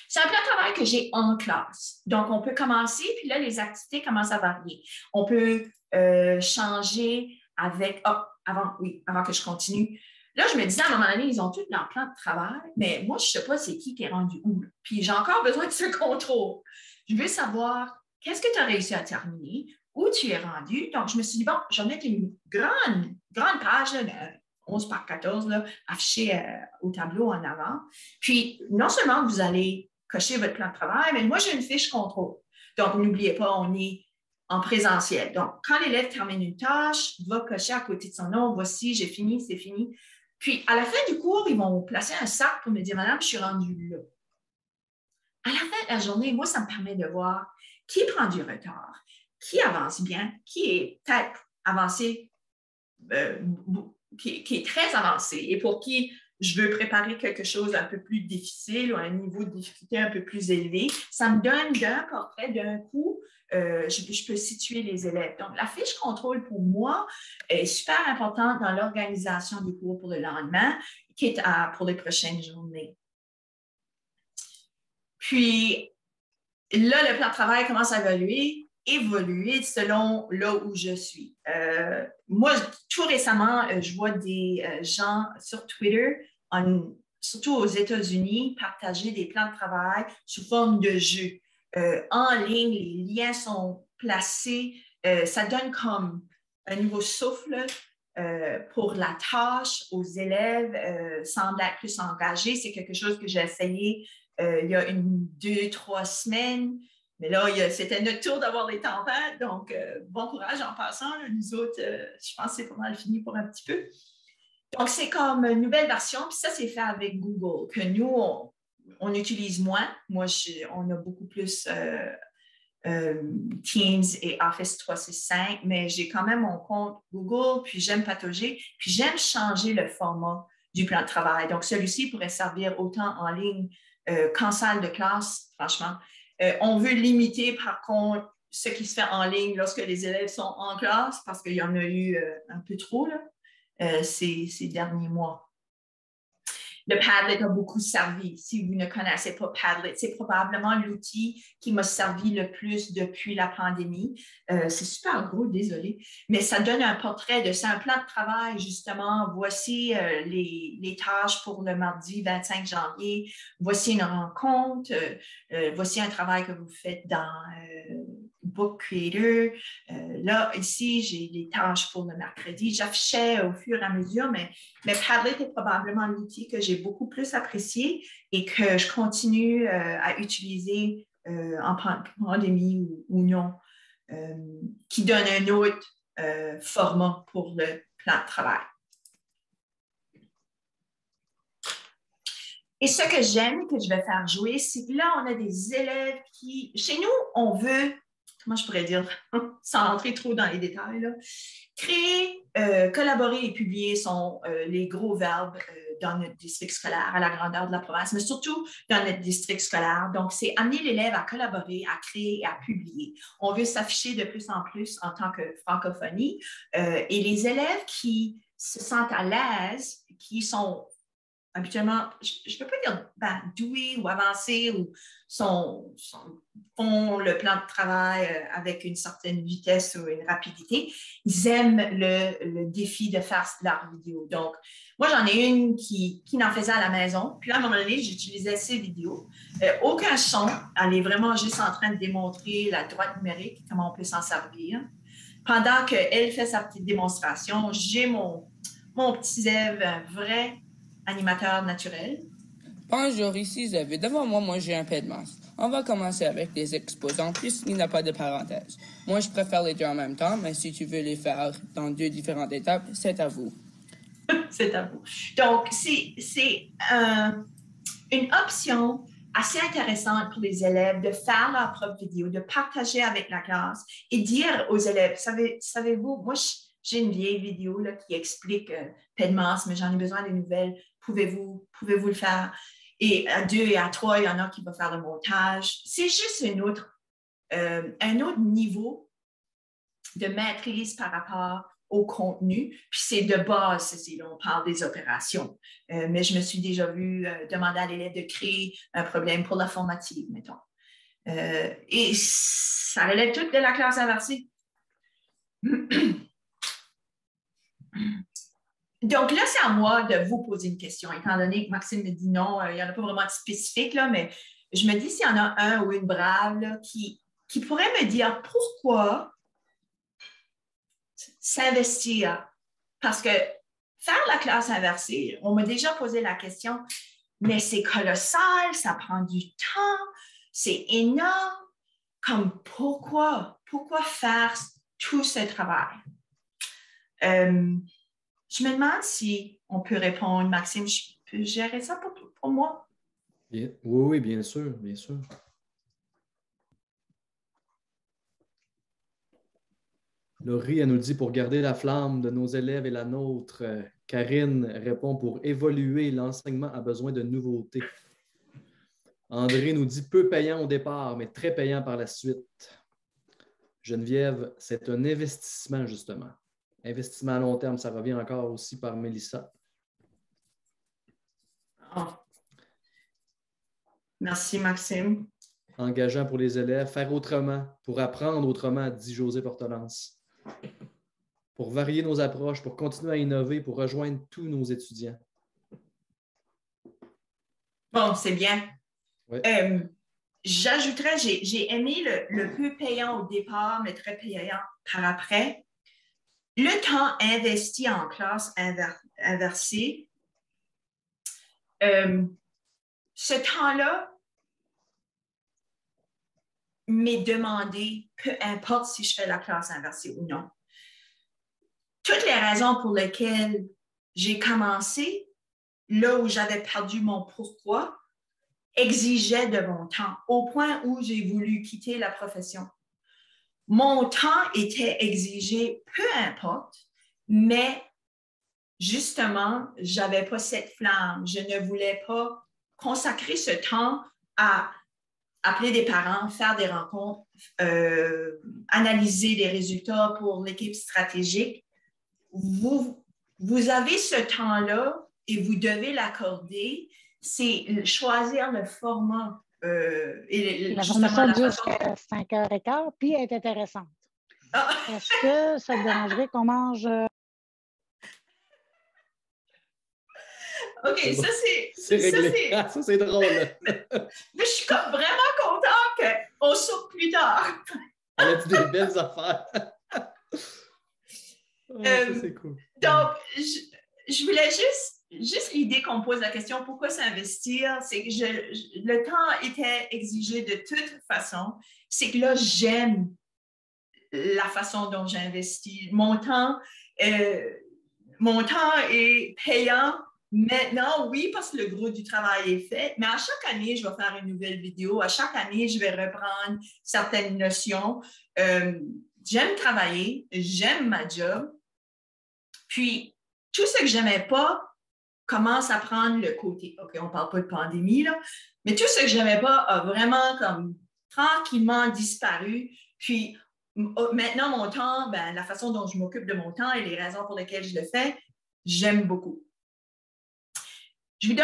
[SPEAKER 1] C'est un plan de travail que j'ai en classe. Donc, on peut commencer, puis là, les activités commencent à varier. On peut changer avec... avant que je continue. Là, je me disais, à un moment donné, ils ont tous leur plan de travail, mais moi, je ne sais pas c'est qui est rendu où. Puis, j'ai encore besoin de ce contrôle. Je veux savoir qu'est-ce que tu as réussi à terminer, où tu es rendu. Donc, je me suis dit, bon, je vais mettre une grande page, là, 11 par 14, là, affichée au tableau en avant. Puis, non seulement vous allez cocher votre plan de travail, mais moi, j'ai une fiche contrôle. Donc, n'oubliez pas, on est en présentiel. Donc, quand l'élève termine une tâche, il va cocher à côté de son nom, voici, j'ai fini, c'est fini. Puis, à la fin du cours, ils vont placer un sac pour me dire, madame, je suis rendue là. À la fin de la journée, moi, ça me permet de voir qui prend du retard, qui avance bien, qui est peut-être avancé, qui est très avancé et pour qui je veux préparer quelque chose un peu plus difficile ou un niveau de difficulté un peu plus élevé. Ça me donne d'un portrait, d'un coup, je peux situer les élèves. Donc, la fiche contrôle, pour moi, est super importante dans l'organisation du cours pour le lendemain, quitte pour les prochaines journées. Puis, là, le plan de travail commence à évoluer selon là où je suis. Moi, tout récemment, je vois des gens sur Twitter, surtout aux États-Unis, partager des plans de travail sous forme de jeu. En ligne, les liens sont placés. Ça donne comme un nouveau souffle pour la tâche aux élèves, semble être plus engagés. C'est quelque chose que j'ai essayé il y a 2-3 semaines. Mais là, c'était notre tour d'avoir les tempêtes. Donc, bon courage en passant. Là, nous autres, je pense que c'est pas mal fini pour un petit peu. Donc, c'est comme une nouvelle version. Puis ça, c'est fait avec Google, que nous, on utilise moins. Moi, on a beaucoup plus Teams et Office 365, mais j'ai quand même mon compte Google, puis j'aime patauger, puis j'aime changer le format du plan de travail. Donc, celui-ci pourrait servir autant en ligne qu'en salle de classe, franchement. On veut limiter, par contre, ce qui se fait en ligne lorsque les élèves sont en classe, parce qu'il y en a eu un peu trop là, ces derniers mois. Le Padlet a beaucoup servi. Si vous ne connaissez pas Padlet, c'est probablement l'outil qui m'a servi le plus depuis la pandémie. C'est super gros, désolé, mais ça donne un portrait c'est un plan de travail, justement. Voici les tâches pour le mardi 25 janvier. Voici une rencontre. Voici un travail que vous faites dans Book Creator. Là, ici, j'ai les tâches pour le mercredi. J'affichais au fur et à mesure, mais Padlet est probablement l'outil que j'ai beaucoup plus apprécié et que je continue à utiliser en pandémie ou non, qui donne un autre format pour le plan de travail. Et ce que j'aime, que je vais faire jouer, c'est que là, on a des élèves qui, chez nous, on veut comment je pourrais dire, sans entrer trop dans les détails, là. Créer, collaborer et publier sont les gros verbes dans notre district scolaire à la grandeur de la province, mais surtout dans notre district scolaire. Donc, c'est amener l'élève à collaborer, à créer et à publier. On veut s'afficher de plus en plus en tant que francophonie et les élèves qui se sentent à l'aise, qui sont habituellement, je ne peux pas dire doués ou avancés ou font le plan de travail avec une certaine vitesse ou une rapidité. Ils aiment le défi de faire leur vidéo. Donc, moi, j'en ai une qui n'en faisait à la maison. Puis là, à un moment donné, j'utilisais ces vidéos. Aucun son. Elle est vraiment juste en train de démontrer la droite numérique, comment on peut s'en servir. Pendant qu'elle fait sa petite démonstration, j'ai mon petit Zève, un vrai animateur naturel.
[SPEAKER 5] Bonjour, ici Zève. Devant moi, j'ai un PEDMAS. On va commencer avec les exposants puisqu'il n'y a pas de parenthèse. Moi, je préfère les deux en même temps, mais si tu veux les faire dans 2 différentes étapes, c'est à vous.
[SPEAKER 1] C'est à vous. Donc, c'est une option assez intéressante pour les élèves de faire leur propre vidéo, de partager avec la classe et dire aux élèves, savez-vous, moi, j'ai une vieille vidéo là, qui explique PEDMAS, mais j'en ai besoin de nouvelles. Pouvez-vous le faire? Et à 2 et à 3, il y en a qui vont faire le montage. C'est juste un autre niveau de maîtrise par rapport au contenu. Puis c'est de base, on parle des opérations. Mais je me suis déjà vue demander à l'élève de créer un problème pour la formative, mettons. Et ça relève tout de la classe inversée. Donc là, c'est à moi de vous poser une question, étant donné que Maxime me dit non, il n'y en a pas vraiment de spécifique, là, mais je me dis s'il y en a un ou une brave là, qui pourrait me dire pourquoi s'investir. Parce que faire la classe inversée, on m'a déjà posé la question, mais c'est colossal, ça prend du temps, c'est énorme. Comme pourquoi faire tout ce travail? Je me demande si on peut répondre, Maxime, je peux gérer ça pour moi?
[SPEAKER 2] Oui, bien sûr, bien sûr. Laurie, elle nous dit pour garder la flamme de nos élèves et la nôtre. Karine répond pour évoluer, l'enseignement a besoin de nouveautés. André nous dit peu payant au départ, mais très payant par la suite. Geneviève, c'est un investissement, justement. Investissement à long terme, ça revient encore aussi par Mélissa.
[SPEAKER 1] Oh. Merci, Maxime.
[SPEAKER 2] Engageant pour les élèves, faire autrement, pour apprendre autrement, dit José Portelance. Pour varier nos approches, pour continuer à innover, pour rejoindre tous nos étudiants.
[SPEAKER 1] Bon, c'est bien.
[SPEAKER 2] Oui.
[SPEAKER 1] J'ajouterais, j'ai aimé le peu payant au départ, mais très payant par après. Le temps investi en classe inversée, ce temps-là m'est demandé, peu importe si je fais la classe inversée ou non. Toutes les raisons pour lesquelles j'ai commencé, là où j'avais perdu mon pourquoi, exigeaient de mon temps, au point où j'ai voulu quitter la profession. Mon temps était exigé, peu importe, mais justement, je n'avais pas cette flamme. Je ne voulais pas consacrer ce temps à appeler des parents, faire des rencontres, analyser les résultats pour l'équipe stratégique. Vous avez ce temps-là et vous devez l'accorder. C'est choisir le format.
[SPEAKER 6] La formation dure jusqu'à 5h15, puis elle est intéressante. Ah. Est-ce que ça te dérangerait qu'on mange...
[SPEAKER 1] OK, ça, c'est
[SPEAKER 2] réglé. Ça, c'est drôle.
[SPEAKER 1] Mais je suis comme vraiment contente qu'on sorte plus tard.
[SPEAKER 2] Elle a dit des belles affaires. Ça, c'est cool.
[SPEAKER 1] Donc, je voulais juste l'idée qu'on pose la question pourquoi s'investir, c'est que le temps était exigé de toute façon. C'est que là, j'aime la façon dont j'investis. Mon temps est payant Maintenant, oui, parce que le gros du travail est fait, mais à chaque année, je vais faire une nouvelle vidéo. À chaque année, je vais reprendre certaines notions. J'aime travailler, j'aime ma job. Puis, tout ce que je n'aimais pas commence à prendre le côté. OK, on ne parle pas de pandémie, là, mais tout ce que je n'aimais pas a vraiment comme tranquillement disparu. Puis, maintenant, mon temps, ben, la façon dont je m'occupe de mon temps et les raisons pour lesquelles je le fais, j'aime beaucoup. Je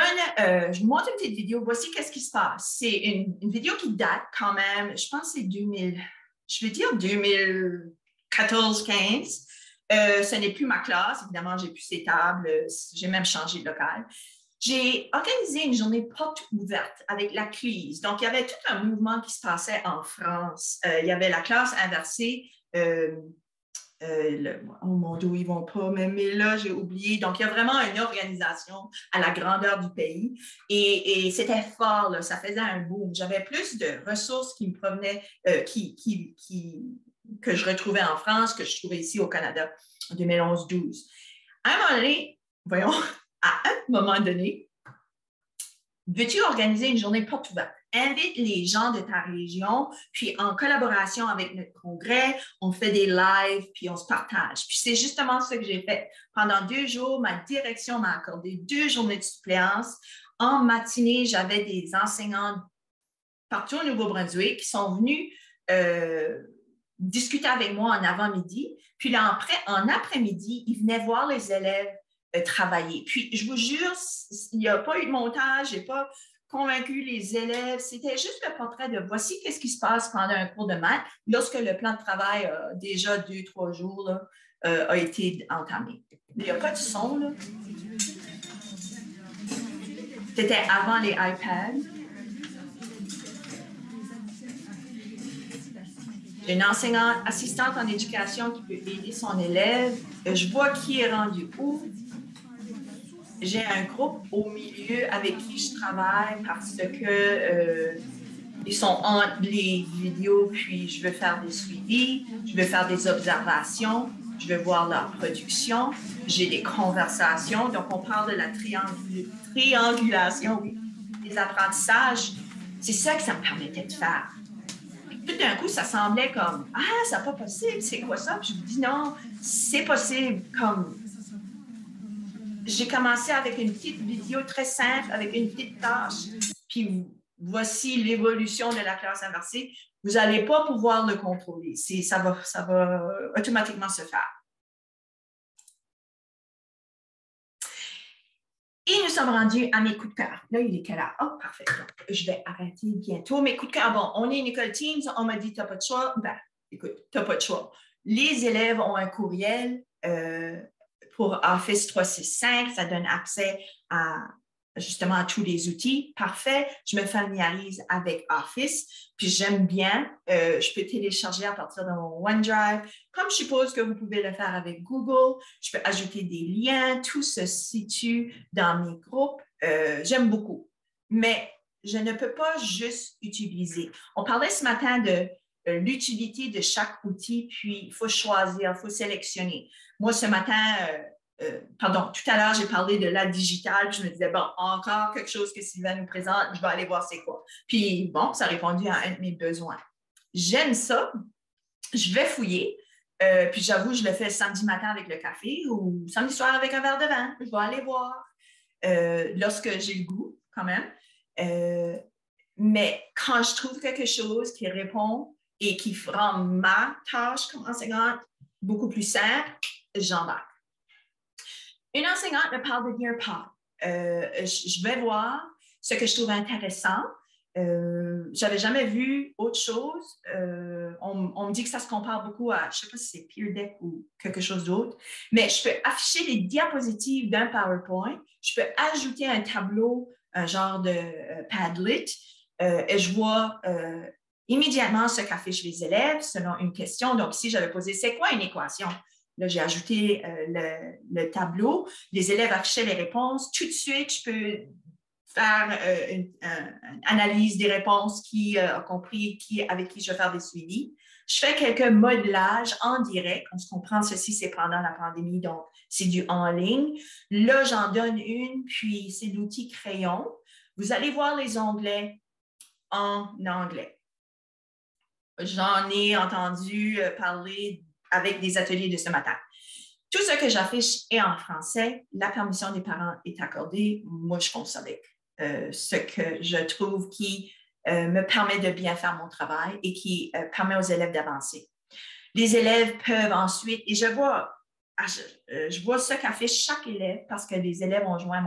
[SPEAKER 1] vous montre une petite vidéo. Voici qu'est-ce qui se passe. C'est une vidéo qui date quand même, je pense que c'est 2014-15. Ce n'est plus ma classe. Évidemment, j'ai plus ces tables. J'ai même changé de local. J'ai organisé une journée porte ouverte avec la crise. Donc, il y avait tout un mouvement qui se passait en France. Il y avait la classe inversée. Oh mon Dieu, ils ne vont pas, mais là, j'ai oublié. Donc, il y a vraiment une organisation à la grandeur du pays et c'était fort, là, ça faisait un boom. J'avais plus de ressources qui me provenaient, que je retrouvais en France, que je trouvais ici au Canada en 2011-12. À un moment donné, veux-tu organiser une journée porte ouverte? Invite les gens de ta région, puis en collaboration avec notre congrès, on fait des lives, puis on se partage. Puis c'est justement ce que j'ai fait. Pendant 2 jours, ma direction m'a accordé 2 journées de suppléance. En matinée, j'avais des enseignants partout au Nouveau-Brunswick qui sont venus discuter avec moi en avant-midi. Puis là, en après-midi, ils venaient voir les élèves travailler. Puis, je vous jure, il n'y a pas eu de montage, je n'ai pas convaincu les élèves. C'était juste le portrait de voici qu'est-ce qui se passe pendant un cours de maths lorsque le plan de travail, déjà 2-3 jours, là, a été entamé. Il n'y a pas de son, là. C'était avant les iPads. J'ai une enseignante assistante en éducation qui peut aider son élève. Je vois qui est rendu où. J'ai un groupe au milieu avec qui je travaille parce que ils sont entre les vidéos, puis je veux faire des suivis, je veux faire des observations, je veux voir leur production, j'ai des conversations. Donc, on parle de la triangulation des apprentissages. C'est ça que ça me permettait de faire. Tout d'un coup, ça semblait comme « Ah, c'est pas possible, c'est quoi ça? » Puis je me dis « Non, c'est possible. » Comme j'ai commencé avec une petite vidéo très simple, avec une petite tâche, puis voici l'évolution de la classe inversée. Vous n'allez pas pouvoir le contrôler. Ça va automatiquement se faire. Et nous sommes rendus à mes coups de cœur. Là, il est quelle heure? Oh, parfait. Donc, je vais arrêter bientôt. Mes coups de cœur, bon, on est une école Teams. On m'a dit, tu n'as pas de choix. Ben, écoute, tu n'as pas de choix. Les élèves ont un courriel pour Office 365. Ça donne accès justement à tous les outils. Parfait. Je me familiarise avec Office. Puis j'aime bien. Je peux télécharger à partir de mon OneDrive. Comme je suppose que vous pouvez le faire avec Google. Je peux ajouter des liens. Tout se situe dans mes groupes. J'aime beaucoup. Mais je ne peux pas juste utiliser. On parlait ce matin de l'utilité de chaque outil, puis il faut choisir, il faut sélectionner. Moi, ce matin, tout à l'heure, j'ai parlé de la digitale, puis je me disais, bon, encore quelque chose que Sylvain nous présente, je vais aller voir c'est quoi. Puis bon, ça a répondu à un de mes besoins. J'aime ça, je vais fouiller, puis j'avoue, je le fais samedi matin avec le café ou samedi soir avec un verre de vin. Je vais aller voir lorsque j'ai le goût, quand même. Mais quand je trouve quelque chose qui répond et qui rend ma tâche comme enseignante beaucoup plus simple, j'embarque. Une enseignante me parle de Nearpod. Je vais voir ce que je trouve intéressant. Je n'avais jamais vu autre chose. On me dit que ça se compare beaucoup à, je ne sais pas si c'est Peer Deck ou quelque chose d'autre, mais je peux afficher les diapositives d'un PowerPoint. Je peux ajouter un tableau, un genre de Padlet, et je vois immédiatement ce qu'affichent les élèves selon une question. Donc, ici, j'avais posé « C'est quoi une équation? » Là, j'ai ajouté le tableau. Les élèves affichaient les réponses. Tout de suite, je peux faire une analyse des réponses, qui a compris, avec qui je vais faire des suivis. Je fais quelques modelages en direct. On se comprend, ceci, c'est pendant la pandémie, donc c'est du en ligne. Là, j'en donne une, puis c'est l'outil crayon. Vous allez voir les onglets en anglais. J'en ai entendu parler avec des ateliers de ce matin. Tout ce que j'affiche est en français. La permission des parents est accordée. Moi, je fonce avec ce que je trouve qui me permet de bien faire mon travail et qui permet aux élèves d'avancer. Les élèves peuvent ensuite, et je vois ce qu'affiche chaque élève parce que les élèves ont joint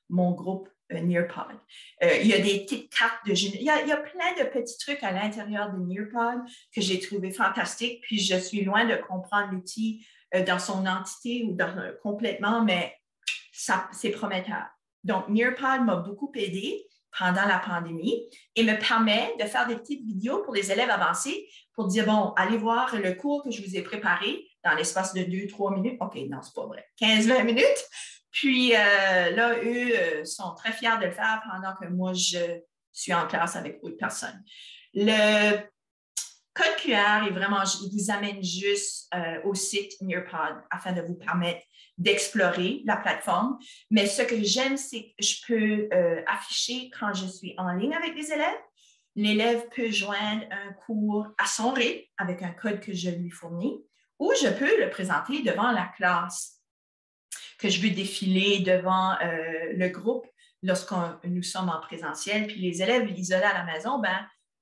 [SPEAKER 1] mon groupe Nearpod. Il y a des petites cartes de il y a plein de petits trucs à l'intérieur de Nearpod que j'ai trouvé fantastiques, puis je suis loin de comprendre l'outil dans son entité ou complètement, mais c'est prometteur. Donc, Nearpod m'a beaucoup aidé pendant la pandémie et me permet de faire des petites vidéos pour les élèves avancés pour dire, bon, allez voir le cours que je vous ai préparé dans l'espace de 2-3 minutes. OK, non, c'est pas vrai. 15-20 minutes. Puis là, eux sont très fiers de le faire pendant que moi, je suis en classe avec d'autres personnes. Le code QR est vraiment, il vous amène juste au site Nearpod afin de vous permettre d'explorer la plateforme. Mais ce que j'aime, c'est que je peux afficher quand je suis en ligne avec les élèves. L'élève peut joindre un cours à son rythme avec un code que je lui fournis ou je peux le présenter devant la classe que je veux défiler devant le groupe lorsque nous sommes en présentiel. Puis les élèves isolés à la maison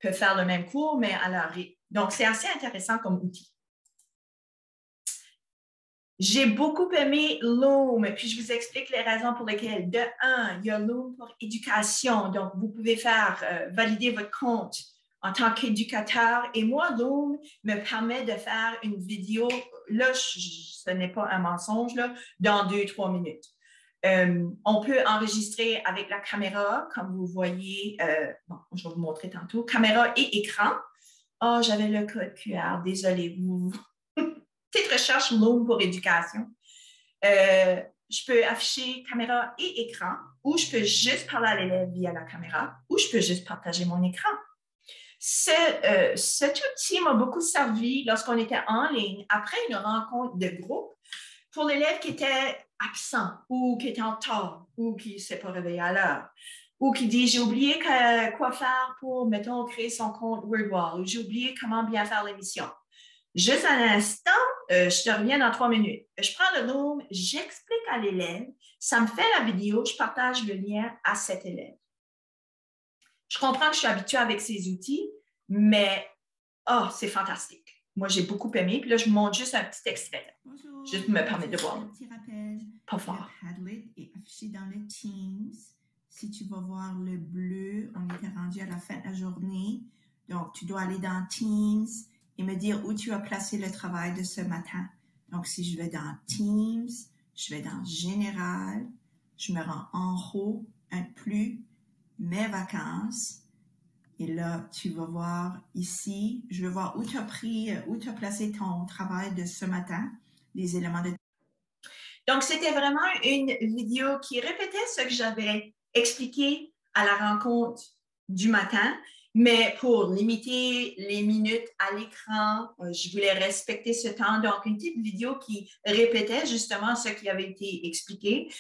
[SPEAKER 1] peuvent faire le même cours, mais à leur rythme. Donc, c'est assez intéressant comme outil. J'ai beaucoup aimé Loom, puis je vous explique les raisons pour lesquelles. De un, il y a Loom pour éducation, donc vous pouvez faire valider votre compte en tant qu'éducateur. Et moi, Loom me permet de faire une vidéo, là, ce n'est pas un mensonge, là, dans 2-3 minutes. On peut enregistrer avec la caméra, comme vous voyez, bon, je vais vous montrer tantôt, caméra et écran. Oh, j'avais le code QR, désolé, vous. Petite recherche Loom pour éducation. Je peux afficher caméra et écran, ou je peux juste parler à l'élève via la caméra, ou je peux juste partager mon écran. Cet outil m'a beaucoup servi lorsqu'on était en ligne, après une rencontre de groupe, pour l'élève qui était absent, ou qui était en retard, ou qui ne s'est pas réveillé à l'heure, ou qui dit « j'ai oublié quoi faire pour, mettons, créer son compte WordWall » ou « j'ai oublié comment bien faire l'émission ». Juste un instant, je te reviens dans 3 minutes. Je prends le Loom, j'explique à l'élève, ça me fait la vidéo, je partage le lien à cet élève. Je comprends que je suis habituée avec ces outils, mais oh, c'est fantastique. Moi, j'ai beaucoup aimé. Puis là, je vous montre juste un petit extrait.
[SPEAKER 4] Bonjour.
[SPEAKER 1] Juste me permettre de voir.
[SPEAKER 4] Un petit rappel.
[SPEAKER 1] Pas fort.
[SPEAKER 4] Le Padlet est affiché dans le Teams. Si tu vas voir le bleu, on était rendu à la fin de la journée. Donc, tu dois aller dans Teams et me dire où tu as placé le travail de ce matin. Donc, si je vais dans Teams, je vais dans Général, je me rends en haut, un plus, mes vacances. Et là, tu vas voir ici, je vais voir où tu as placé ton travail de ce matin, les éléments de...
[SPEAKER 1] Donc, c'était vraiment une vidéo qui répétait ce que j'avais expliqué à la rencontre du matin, mais pour limiter les minutes à l'écran, je voulais respecter ce temps. Donc, une petite vidéo qui répétait justement ce qui avait été expliqué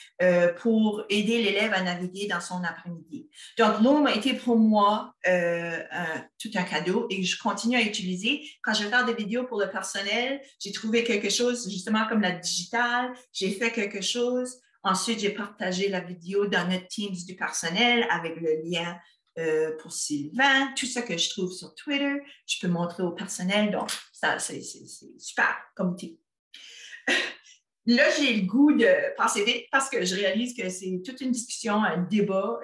[SPEAKER 1] pour aider l'élève à naviguer dans son après-midi. Donc, Loom a été pour moi tout un cadeau et je continue à utiliser. Quand je vais faire des vidéos pour le personnel, j'ai trouvé quelque chose justement comme la digitale. J'ai fait quelque chose. Ensuite, j'ai partagé la vidéo dans notre Teams du personnel avec le lien pour Sylvain, tout ça que je trouve sur Twitter, je peux montrer au personnel. Donc, ça, c'est super comme outil. Là, j'ai le goût de passer vite parce que je réalise que c'est toute une discussion, un débat.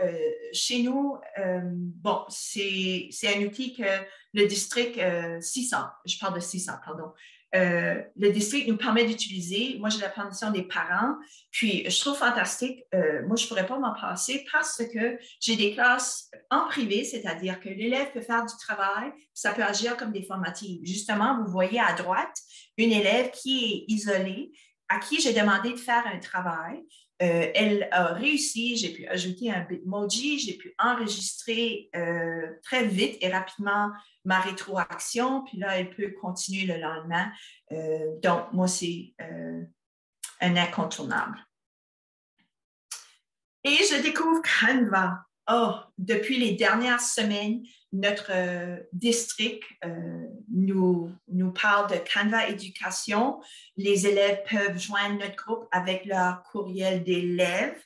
[SPEAKER 1] Chez nous, bon, c'est un outil que le district 600, je parle de 600, pardon, le district nous permet d'utiliser. Moi, j'ai la permission des parents, puis je trouve fantastique. Moi, je ne pourrais pas m'en passer parce que j'ai des classes en privé, c'est-à-dire que l'élève peut faire du travail, ça peut agir comme des formatives. Justement, vous voyez à droite une élève qui est isolée. à qui j'ai demandé de faire un travail. Elle a réussi, j'ai pu ajouter un Bitmoji, j'ai pu enregistrer très vite et rapidement ma rétroaction, puis là, elle peut continuer le lendemain. Donc, moi, c'est un incontournable. Et je découvre Canva. Oh, depuis les dernières semaines, notre district nous parle de Canva Éducation. Les élèves peuvent joindre notre groupe avec leur courriel d'élèves.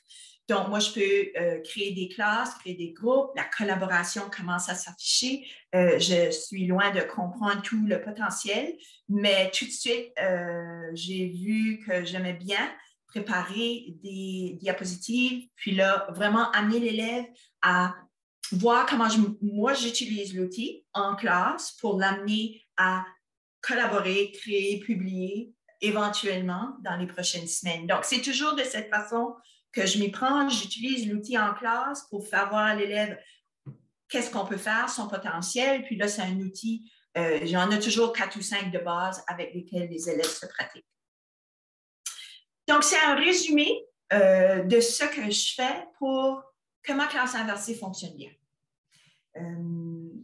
[SPEAKER 1] Donc, moi, je peux créer des classes, créer des groupes. La collaboration commence à s'afficher. Je suis loin de comprendre tout le potentiel, mais tout de suite, j'ai vu que j'aimais bien préparer des diapositives, puis là, vraiment amener l'élève à voir comment moi, j'utilise l'outil en classe pour l'amener à collaborer, créer, publier éventuellement dans les prochaines semaines. Donc, c'est toujours de cette façon que je m'y prends. J'utilise l'outil en classe pour faire voir à l'élève qu'est-ce qu'on peut faire, son potentiel. Puis là, c'est un outil, j'en ai toujours 4 ou 5 de base avec lesquels les élèves se pratiquent. Donc, c'est un résumé de ce que je fais pour que ma classe inversée fonctionne bien.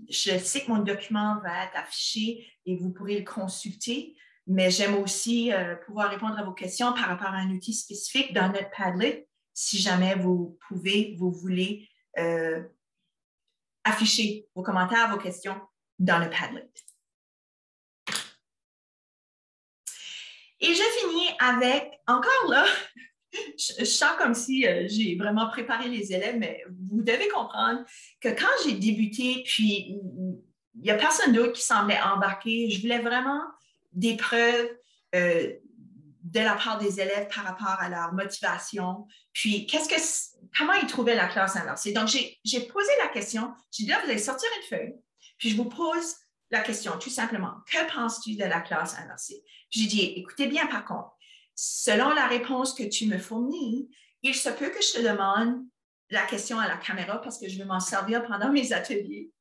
[SPEAKER 1] Je sais que mon document va être affiché et vous pourrez le consulter, mais j'aime aussi pouvoir répondre à vos questions par rapport à un outil spécifique dans notre Padlet, si jamais vous voulez afficher vos commentaires, vos questions dans le Padlet. Et je finis avec, encore là, je sens comme si j'ai vraiment préparé les élèves, mais vous devez comprendre que quand j'ai débuté, puis il n'y a personne d'autre qui semblait embarquer, je voulais vraiment des preuves de la part des élèves par rapport à leur motivation, puis comment ils trouvaient la classe inversée. Donc, j'ai posé la question, j'ai dit là, vous allez sortir une feuille, puis je vous pose la question tout simplement, que penses-tu de la classe inversée? J'ai dit, écoutez bien par contre, selon la réponse que tu me fournis, il se peut que je te demande la question à la caméra parce que je vais m'en servir pendant mes ateliers.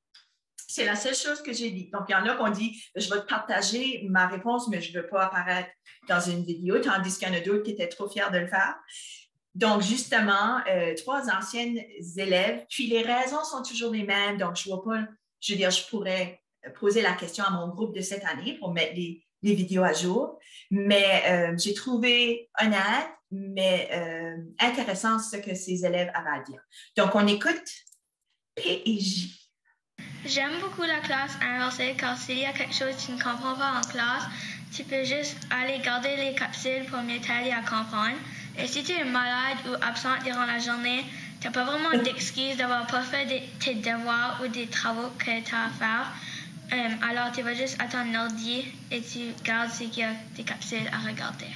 [SPEAKER 1] C'est la seule chose que j'ai dit. Donc, il y en a qui ont dit, je vais te partager ma réponse, mais je ne veux pas apparaître dans une vidéo, tandis qu'il y en a d'autres qui étaient trop fiers de le faire. Donc, justement, 3 anciennes élèves, puis les raisons sont toujours les mêmes. Donc, je vois pas, je veux dire, je pourrais poser la question à mon groupe de cette année pour mettre les vidéos à jour. Mais j'ai trouvé honnête, mais intéressant ce que ces élèves avaient à dire. Donc, on écoute P et J.
[SPEAKER 7] J'aime beaucoup la classe inversée car s'il y a quelque chose que tu ne comprends pas en classe, tu peux juste aller garder les capsules pour mieux t'aider à comprendre. Et si tu es malade ou absent durant la journée, tu n'as pas vraiment d'excuse d'avoir pas fait tes devoirs ou des travaux que tu as à faire. Alors, tu vas juste à ton ordi et tu gardes ce qu'il y a des capsules à regarder.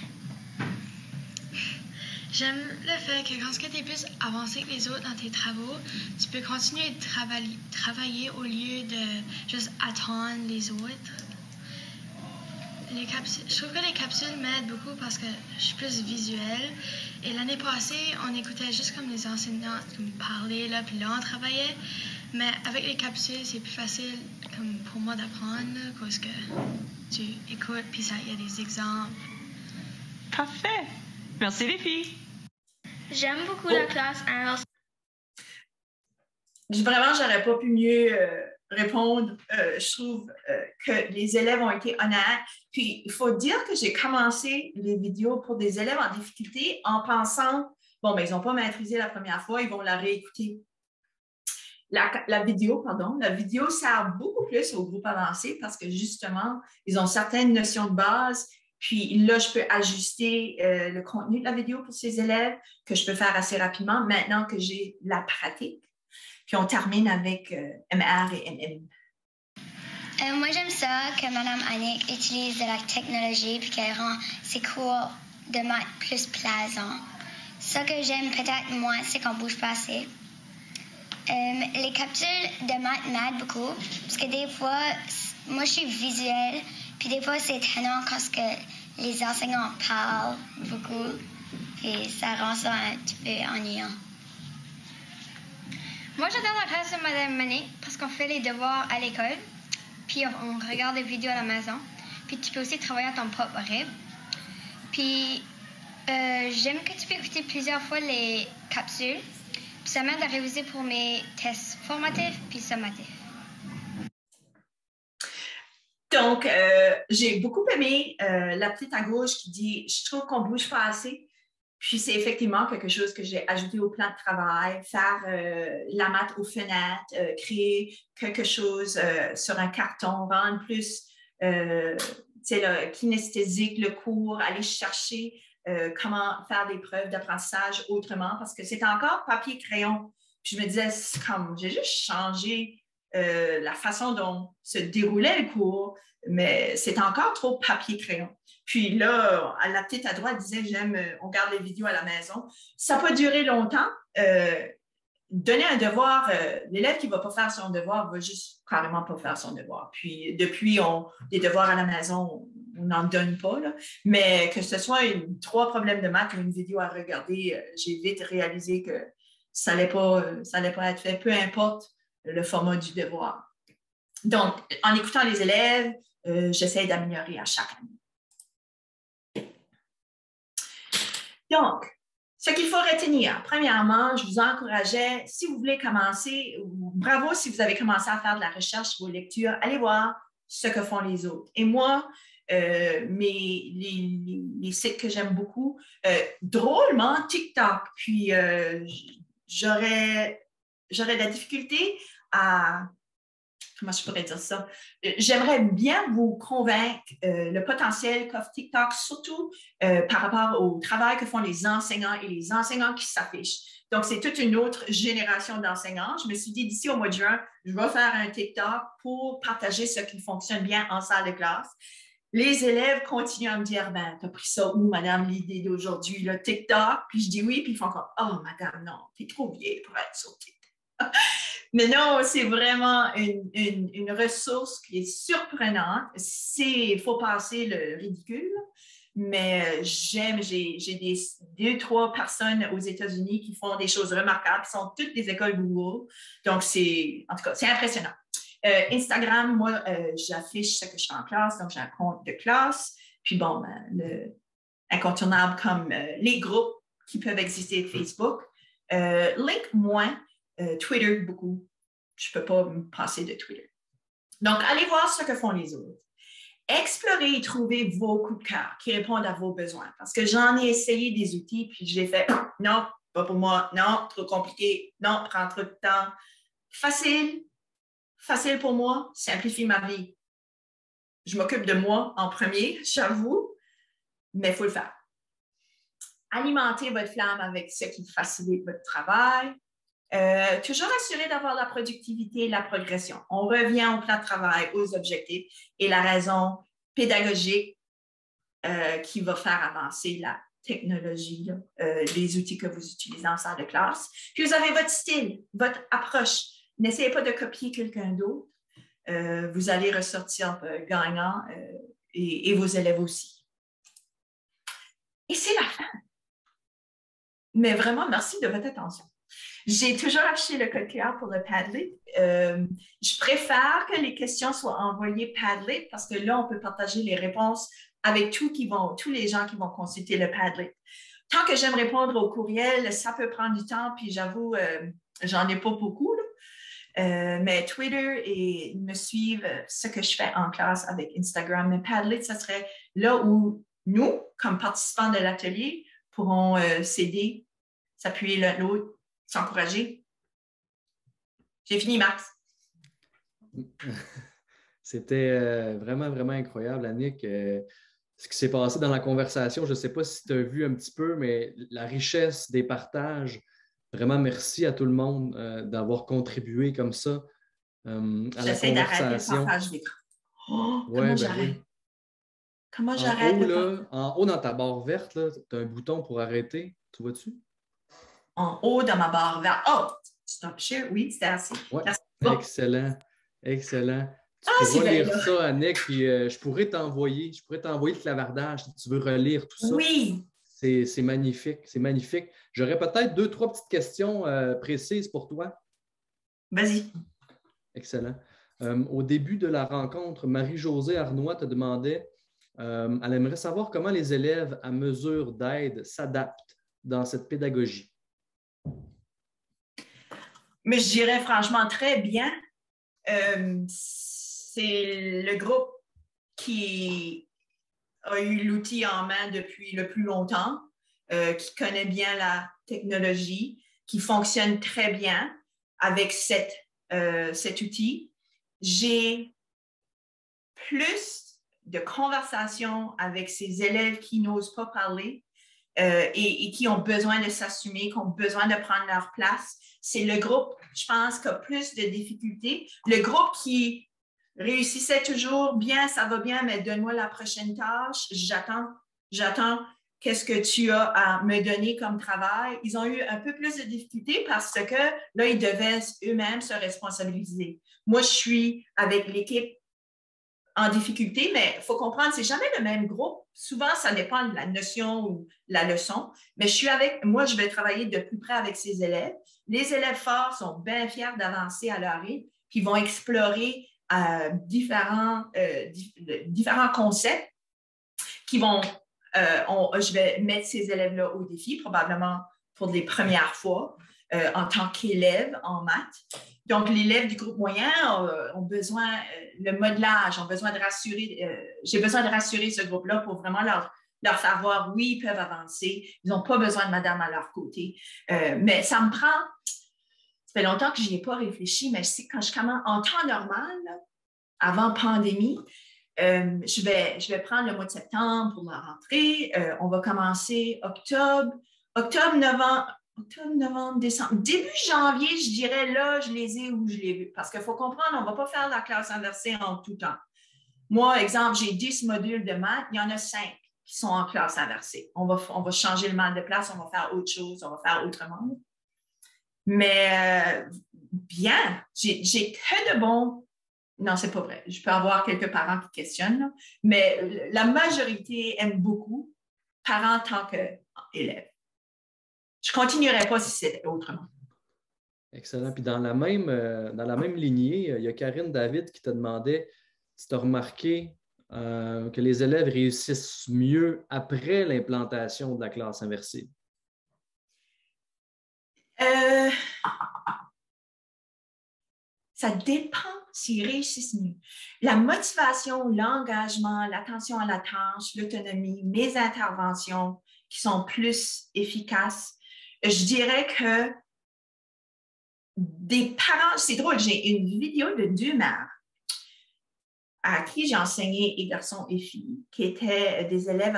[SPEAKER 8] J'aime le fait que quand tu es plus avancé que les autres dans tes travaux, tu peux continuer de travailler au lieu de juste attendre les autres. Je trouve que les capsules m'aident beaucoup parce que je suis plus visuelle. Et l'année passée, on écoutait juste comme les enseignants parler, là, puis là, on travaillait. Mais avec les capsules, c'est plus facile comme pour moi d'apprendre parce que tu écoutes, puis il y a des exemples.
[SPEAKER 3] Parfait. Merci les filles.
[SPEAKER 7] J'aime beaucoup la classe inversée.
[SPEAKER 1] Vraiment, j'aurais pas pu mieux répondre. Je trouve que les élèves ont été honnêtes. Puis, il faut dire que j'ai commencé les vidéos pour des élèves en difficulté en pensant, bon, mais ils n'ont pas maîtrisé la première fois, ils vont la réécouter. La vidéo sert beaucoup plus au groupe avancé parce que justement, ils ont certaines notions de base. Puis là, je peux ajuster le contenu de la vidéo pour ces élèves que je peux faire assez rapidement maintenant que j'ai la pratique. Puis on termine avec MR et MM.
[SPEAKER 9] Moi, j'aime ça que Mme Annick utilise de la technologie puis qu'elle rend ses cours de maths plus plaisants. Ce que j'aime peut-être moins, c'est qu'on bouge pas assez. Les capsules de maths m'aident beaucoup parce que des fois, moi, je suis visuelle puis des fois, c'est étonnant parce que les enseignants parlent beaucoup puis ça rend ça un petit peu ennuyant.
[SPEAKER 10] Moi, j'adore la classe de Mme Manick parce qu'on fait les devoirs à l'école, puis on regarde des vidéos à la maison, puis tu peux aussi travailler à ton propre rythme. Puis J'aime que tu peux écouter plusieurs fois les capsules. Puis ça m'aide à réviser pour mes tests formatifs puis sommatifs.
[SPEAKER 1] Donc, j'ai beaucoup aimé la petite à gauche qui dit « Je trouve qu'on ne bouge pas assez ». Puis, c'est effectivement quelque chose que j'ai ajouté au plan de travail, faire la maths aux fenêtres, créer quelque chose sur un carton, rendre plus kinesthésique le cours, aller chercher comment faire des preuves d'apprentissage autrement, parce que c'est encore papier-crayon. Puis, je me disais, j'ai juste changé la façon dont se déroulait le cours, mais c'est encore trop papier-crayon. Puis là, la petite à droite disait, on garde les vidéos à la maison. Ça peut durer longtemps. Donner un devoir, l'élève qui ne va pas faire son devoir va juste carrément pas faire son devoir. Puis depuis, des devoirs à la maison, on n'en donne pas. Là. Mais que ce soit 3 problèmes de maths ou une vidéo à regarder, j'ai vite réalisé que ça n'allait pas être fait, peu importe le format du devoir. Donc, en écoutant les élèves, j'essaie d'améliorer à chaque année. Donc, ce qu'il faut retenir, premièrement, je vous encourageais, si vous voulez commencer, bravo si vous avez commencé à faire de la recherche sur vos lectures, allez voir ce que font les autres. Et moi, les sites que j'aime beaucoup, drôlement, TikTok, puis j'aurais de la difficulté à... Comment je pourrais dire ça? J'aimerais bien vous convaincre le potentiel qu'offre TikTok, surtout par rapport au travail que font les enseignants et les enseignants qui s'affichent. Donc, c'est toute une autre génération d'enseignants. Je me suis dit, d'ici au mois de juin, je vais faire un TikTok pour partager ce qui fonctionne bien en salle de classe. Les élèves continuent à me dire, ben, t'as pris ça où, madame, l'idée d'aujourd'hui, le TikTok? Puis je dis oui, puis ils font comme, oh, madame, non, t'es trop vieille pour être sur TikTok. Mais non, c'est vraiment une ressource qui est surprenante. Il faut passer le ridicule, mais j'ai 2-3 personnes aux États-Unis qui font des choses remarquables, qui sont toutes des écoles Google. Donc, c'est impressionnant. Instagram, moi, j'affiche ce que je fais en classe, donc j'ai un compte de classe. Puis bon, incontournable comme les groupes qui peuvent exister de Facebook. Link, moins. Twitter, beaucoup. Je ne peux pas me passer de Twitter. Donc, allez voir ce que font les autres. Explorez et trouvez vos coups de cœur qui répondent à vos besoins. Parce que j'en ai essayé des outils, puis j'ai fait « Non, pas pour moi. Non, trop compliqué. Non, prend trop de temps. » Facile pour moi, simplifie ma vie. Je m'occupe de moi en premier, j'avoue, mais il faut le faire. Alimentez votre flamme avec ce qui facilite votre travail. Toujours assurer d'avoir la productivité et la progression. On revient au plan de travail, aux objectifs et la raison pédagogique qui va faire avancer la technologie, les outils que vous utilisez en salle de classe. Puis vous avez votre style, votre approche. N'essayez pas de copier quelqu'un d'autre. Vous allez ressortir gagnant et vos élèves aussi. Et c'est la fin. Mais vraiment, merci de votre attention. J'ai toujours acheté le code QR pour le Padlet. Je préfère que les questions soient envoyées Padlet parce que là, on peut partager les réponses avec tous les gens qui vont consulter le Padlet. Tant que j'aime répondre aux courriels, ça peut prendre du temps, puis j'avoue, j'en ai pas beaucoup. Là. Mais Twitter et ils me suivent ce que je fais en classe avec Instagram. Mais Padlet, ça serait là où nous, comme participants de l'atelier, pourront s'aider, s'appuyer l'un l'autre, s'encourager. J'ai fini, Max.
[SPEAKER 2] C'était vraiment, vraiment incroyable, Annick. Ce qui s'est passé dans la conversation, je ne sais pas si tu as vu un petit peu, mais la richesse des partages. Vraiment, merci à tout le monde d'avoir contribué comme ça à la conversation.
[SPEAKER 1] J'essaie d'arrêter le partage d'écran. Oh, comment j'arrête? Comment j'arrête?
[SPEAKER 2] En haut, dans ta barre verte, tu as un bouton pour arrêter. Tu vois-tu?
[SPEAKER 1] En haut dans ma barre verte. Oh, stop share. Oui, c'était assez.
[SPEAKER 2] Ouais. Excellent. Excellent. Tu pourras lire ça, Annick, puis je pourrais t'envoyer le clavardage si tu veux relire tout ça.
[SPEAKER 1] Oui.
[SPEAKER 2] C'est magnifique. C'est magnifique. J'aurais peut-être 2-3 petites questions précises pour toi.
[SPEAKER 1] Vas-y.
[SPEAKER 2] Excellent. Au début de la rencontre, Marie-Josée Arnois te demandait Elle aimerait savoir comment les élèves à mesure d'aide s'adaptent dans cette pédagogie.
[SPEAKER 1] Mais je dirais franchement très bien. C'est le groupe qui a eu l'outil en main depuis le plus longtemps, qui connaît bien la technologie, qui fonctionne très bien avec cet outil. J'ai plus de conversations avec ces élèves qui n'osent pas parler et qui ont besoin de s'assumer, qui ont besoin de prendre leur place. C'est le groupe, je pense, qui a plus de difficultés. Le groupe qui réussissait toujours bien, ça va bien, mais donne-moi la prochaine tâche, j'attends qu'est-ce que tu as à me donner comme travail. Ils ont eu un peu plus de difficultés parce que là, ils devaient eux-mêmes se responsabiliser. Moi, je suis avec l'équipe en difficulté, mais il faut comprendre, c'est jamais le même groupe. Souvent, ça dépend de la notion ou la leçon. Mais moi, je vais travailler de plus près avec ces élèves. Les élèves forts sont bien fiers d'avancer à leur rythme, puis ils vont explorer différents concepts qui vont, je vais mettre ces élèves-là au défi, probablement pour les premières fois, en tant qu'élève en maths. Donc, les élèves du groupe moyen ont besoin, le modelage, ont besoin de rassurer, j'ai besoin de rassurer ce groupe-là pour vraiment leur faire voir, oui, ils peuvent avancer, ils n'ont pas besoin de madame à leur côté. Mais ça me prend, ça fait longtemps que je n'y ai pas réfléchi, mais quand je commence en temps normal, là, avant pandémie, je vais prendre le mois de septembre pour la rentrée. On va commencer octobre, novembre, décembre. Début janvier, je dirais, là, je les ai où je les veux. Parce qu'il faut comprendre, on ne va pas faire la classe inversée en tout temps. Moi, exemple, j'ai 10 modules de maths, il y en a 5 qui sont en classe inversée. On va changer le maths de place, on va faire autre chose, on va faire autrement. Mais bien, j'ai que de bons. Non, c'est pas vrai. Je peux avoir quelques parents qui questionnent, là, mais la majorité aime beaucoup, parents tant qu'élèves. Je ne continuerai pas si c'était autrement.
[SPEAKER 2] Excellent. Puis dans la même lignée, il y a Karine David qui te demandait si tu as remarqué que les élèves réussissent mieux après l'implantation de la classe inversée.
[SPEAKER 1] Ça dépend s'ils réussissent mieux. La motivation, l'engagement, l'attention à la tâche, l'autonomie, mes interventions qui sont plus efficaces, je dirais que des parents, c'est drôle, j'ai une vidéo de 2 mères à qui j'ai enseigné, et garçons et filles, qui étaient des élèves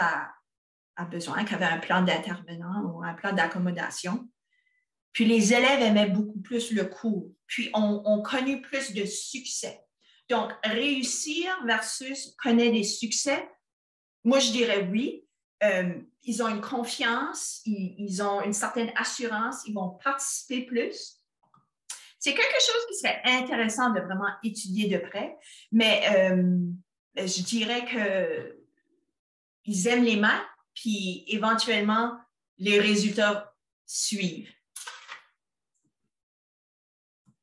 [SPEAKER 1] à besoin, qui avaient un plan d'intervenant ou un plan d'accommodation. Puis les élèves aimaient beaucoup plus le cours, puis ont connu plus de succès. Donc, réussir versus connaître des succès, moi, je dirais oui. Ils ont une confiance, ils ont une certaine assurance, ils vont participer plus. C'est quelque chose qui serait intéressant de vraiment étudier de près, mais je dirais qu'ils aiment les maths, puis éventuellement, les résultats suivent.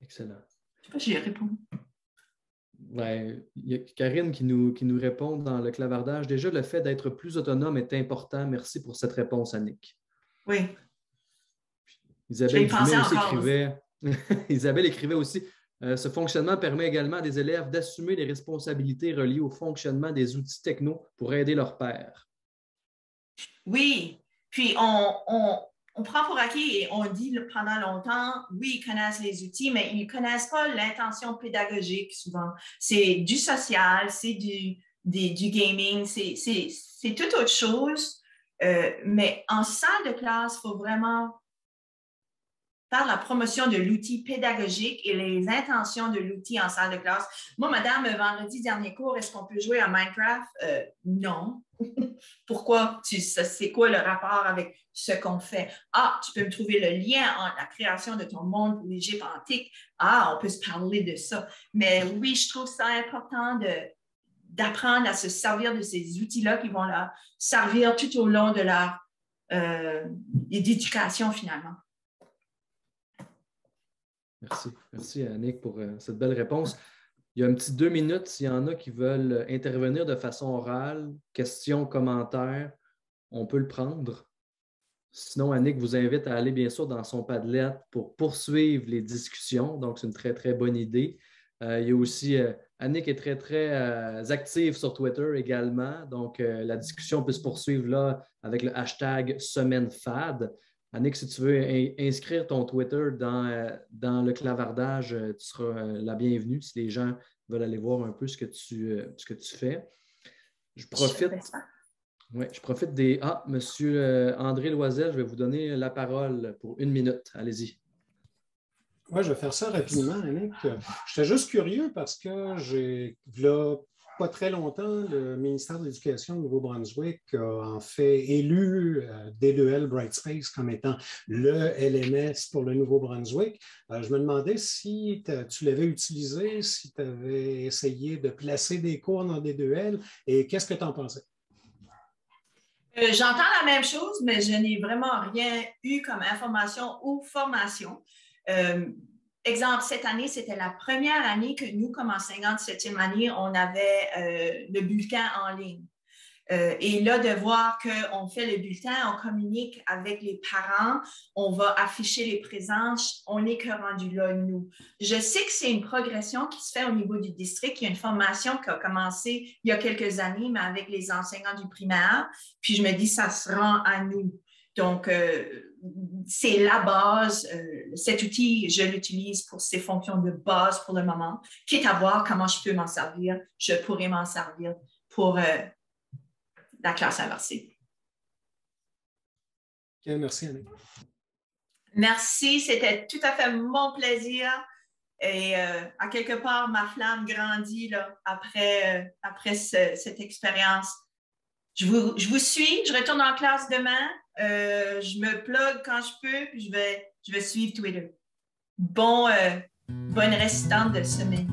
[SPEAKER 2] Excellent.
[SPEAKER 1] Je ne sais pas si j'ai répondu.
[SPEAKER 2] Ouais, il y a Karine qui nous répond dans le clavardage. Déjà, le fait d'être plus autonome est important. Merci pour cette réponse, Annick.
[SPEAKER 1] Oui.
[SPEAKER 2] Isabelle Dumais aussi écrivait. Isabelle écrivait aussi ce fonctionnement permet également à des élèves d'assumer les responsabilités reliées au fonctionnement des outils techno pour aider leurs pairs.
[SPEAKER 1] Oui. Puis on prend pour acquis et on dit pendant longtemps, oui, ils connaissent les outils, mais ils ne connaissent pas l'intention pédagogique souvent. C'est du social, c'est du gaming, c'est toute autre chose. Mais en salle de classe, il faut vraiment faire la promotion de l'outil pédagogique et les intentions de l'outil en salle de classe. Moi, madame, vendredi dernier cours, est-ce qu'on peut jouer à Minecraft? Non. Pourquoi? C'est quoi le rapport avec ce qu'on fait? Ah, tu peux me trouver le lien entre la création de ton monde pour l'Égypte antique. Ah, on peut se parler de ça. Mais oui, je trouve ça important d'apprendre à se servir de ces outils-là qui vont leur servir tout au long de leur éducation finalement.
[SPEAKER 2] Merci. Merci, Annick, pour cette belle réponse. Il y a un petit 2 minutes s'il y en a qui veulent intervenir de façon orale, questions, commentaires, on peut le prendre. Sinon, Annick vous invite à aller bien sûr dans son Padlet pour poursuivre les discussions. Donc, c'est une très, très bonne idée. Il y a aussi, Annick est très, très active sur Twitter également. Donc, la discussion peut se poursuivre là avec le hashtag SemaineFad. Annick, si tu veux inscrire ton Twitter dans le clavardage, tu seras la bienvenue si les gens veulent aller voir un peu ce que tu fais. Je profite des... Ah, Monsieur André Loisel, je vais vous donner la parole pour 1 minute. Allez-y.
[SPEAKER 11] Oui, je vais faire ça rapidement, Annick. J'étais juste curieux parce que là, pas très longtemps, le ministère de l'Éducation du Nouveau-Brunswick a en fait élu D2L Brightspace comme étant le LMS pour le Nouveau-Brunswick. Je me demandais si tu l'avais utilisé, si tu avais essayé de placer des cours dans D2L et qu'est-ce que tu en pensais?
[SPEAKER 1] J'entends la même chose, mais je n'ai vraiment rien eu comme information ou formation. Exemple, cette année, c'était la première année que nous, comme enseignants de 7e année, on avait le bulletin en ligne. Et là, de voir qu'on fait le bulletin, on communique avec les parents, on va afficher les présences, on n'est que rendu là, nous. Je sais que c'est une progression qui se fait au niveau du district. Il y a une formation qui a commencé il y a quelques années, mais avec les enseignants du primaire. Puis je me dis, ça se rend à nous. Donc, c'est la base. Cet outil, je l'utilise pour ses fonctions de base pour le moment. Quitte à voir comment je peux m'en servir, je pourrais m'en servir pour la classe inversée.
[SPEAKER 11] Okay, merci, Annick.
[SPEAKER 1] Merci, c'était tout à fait mon plaisir. Et à quelque part, ma flamme grandit là, après cette expérience. Je vous suis, je retourne en classe demain. Je me plug quand je peux, puis je vais suivre Twitter. Bonne restante de semaine.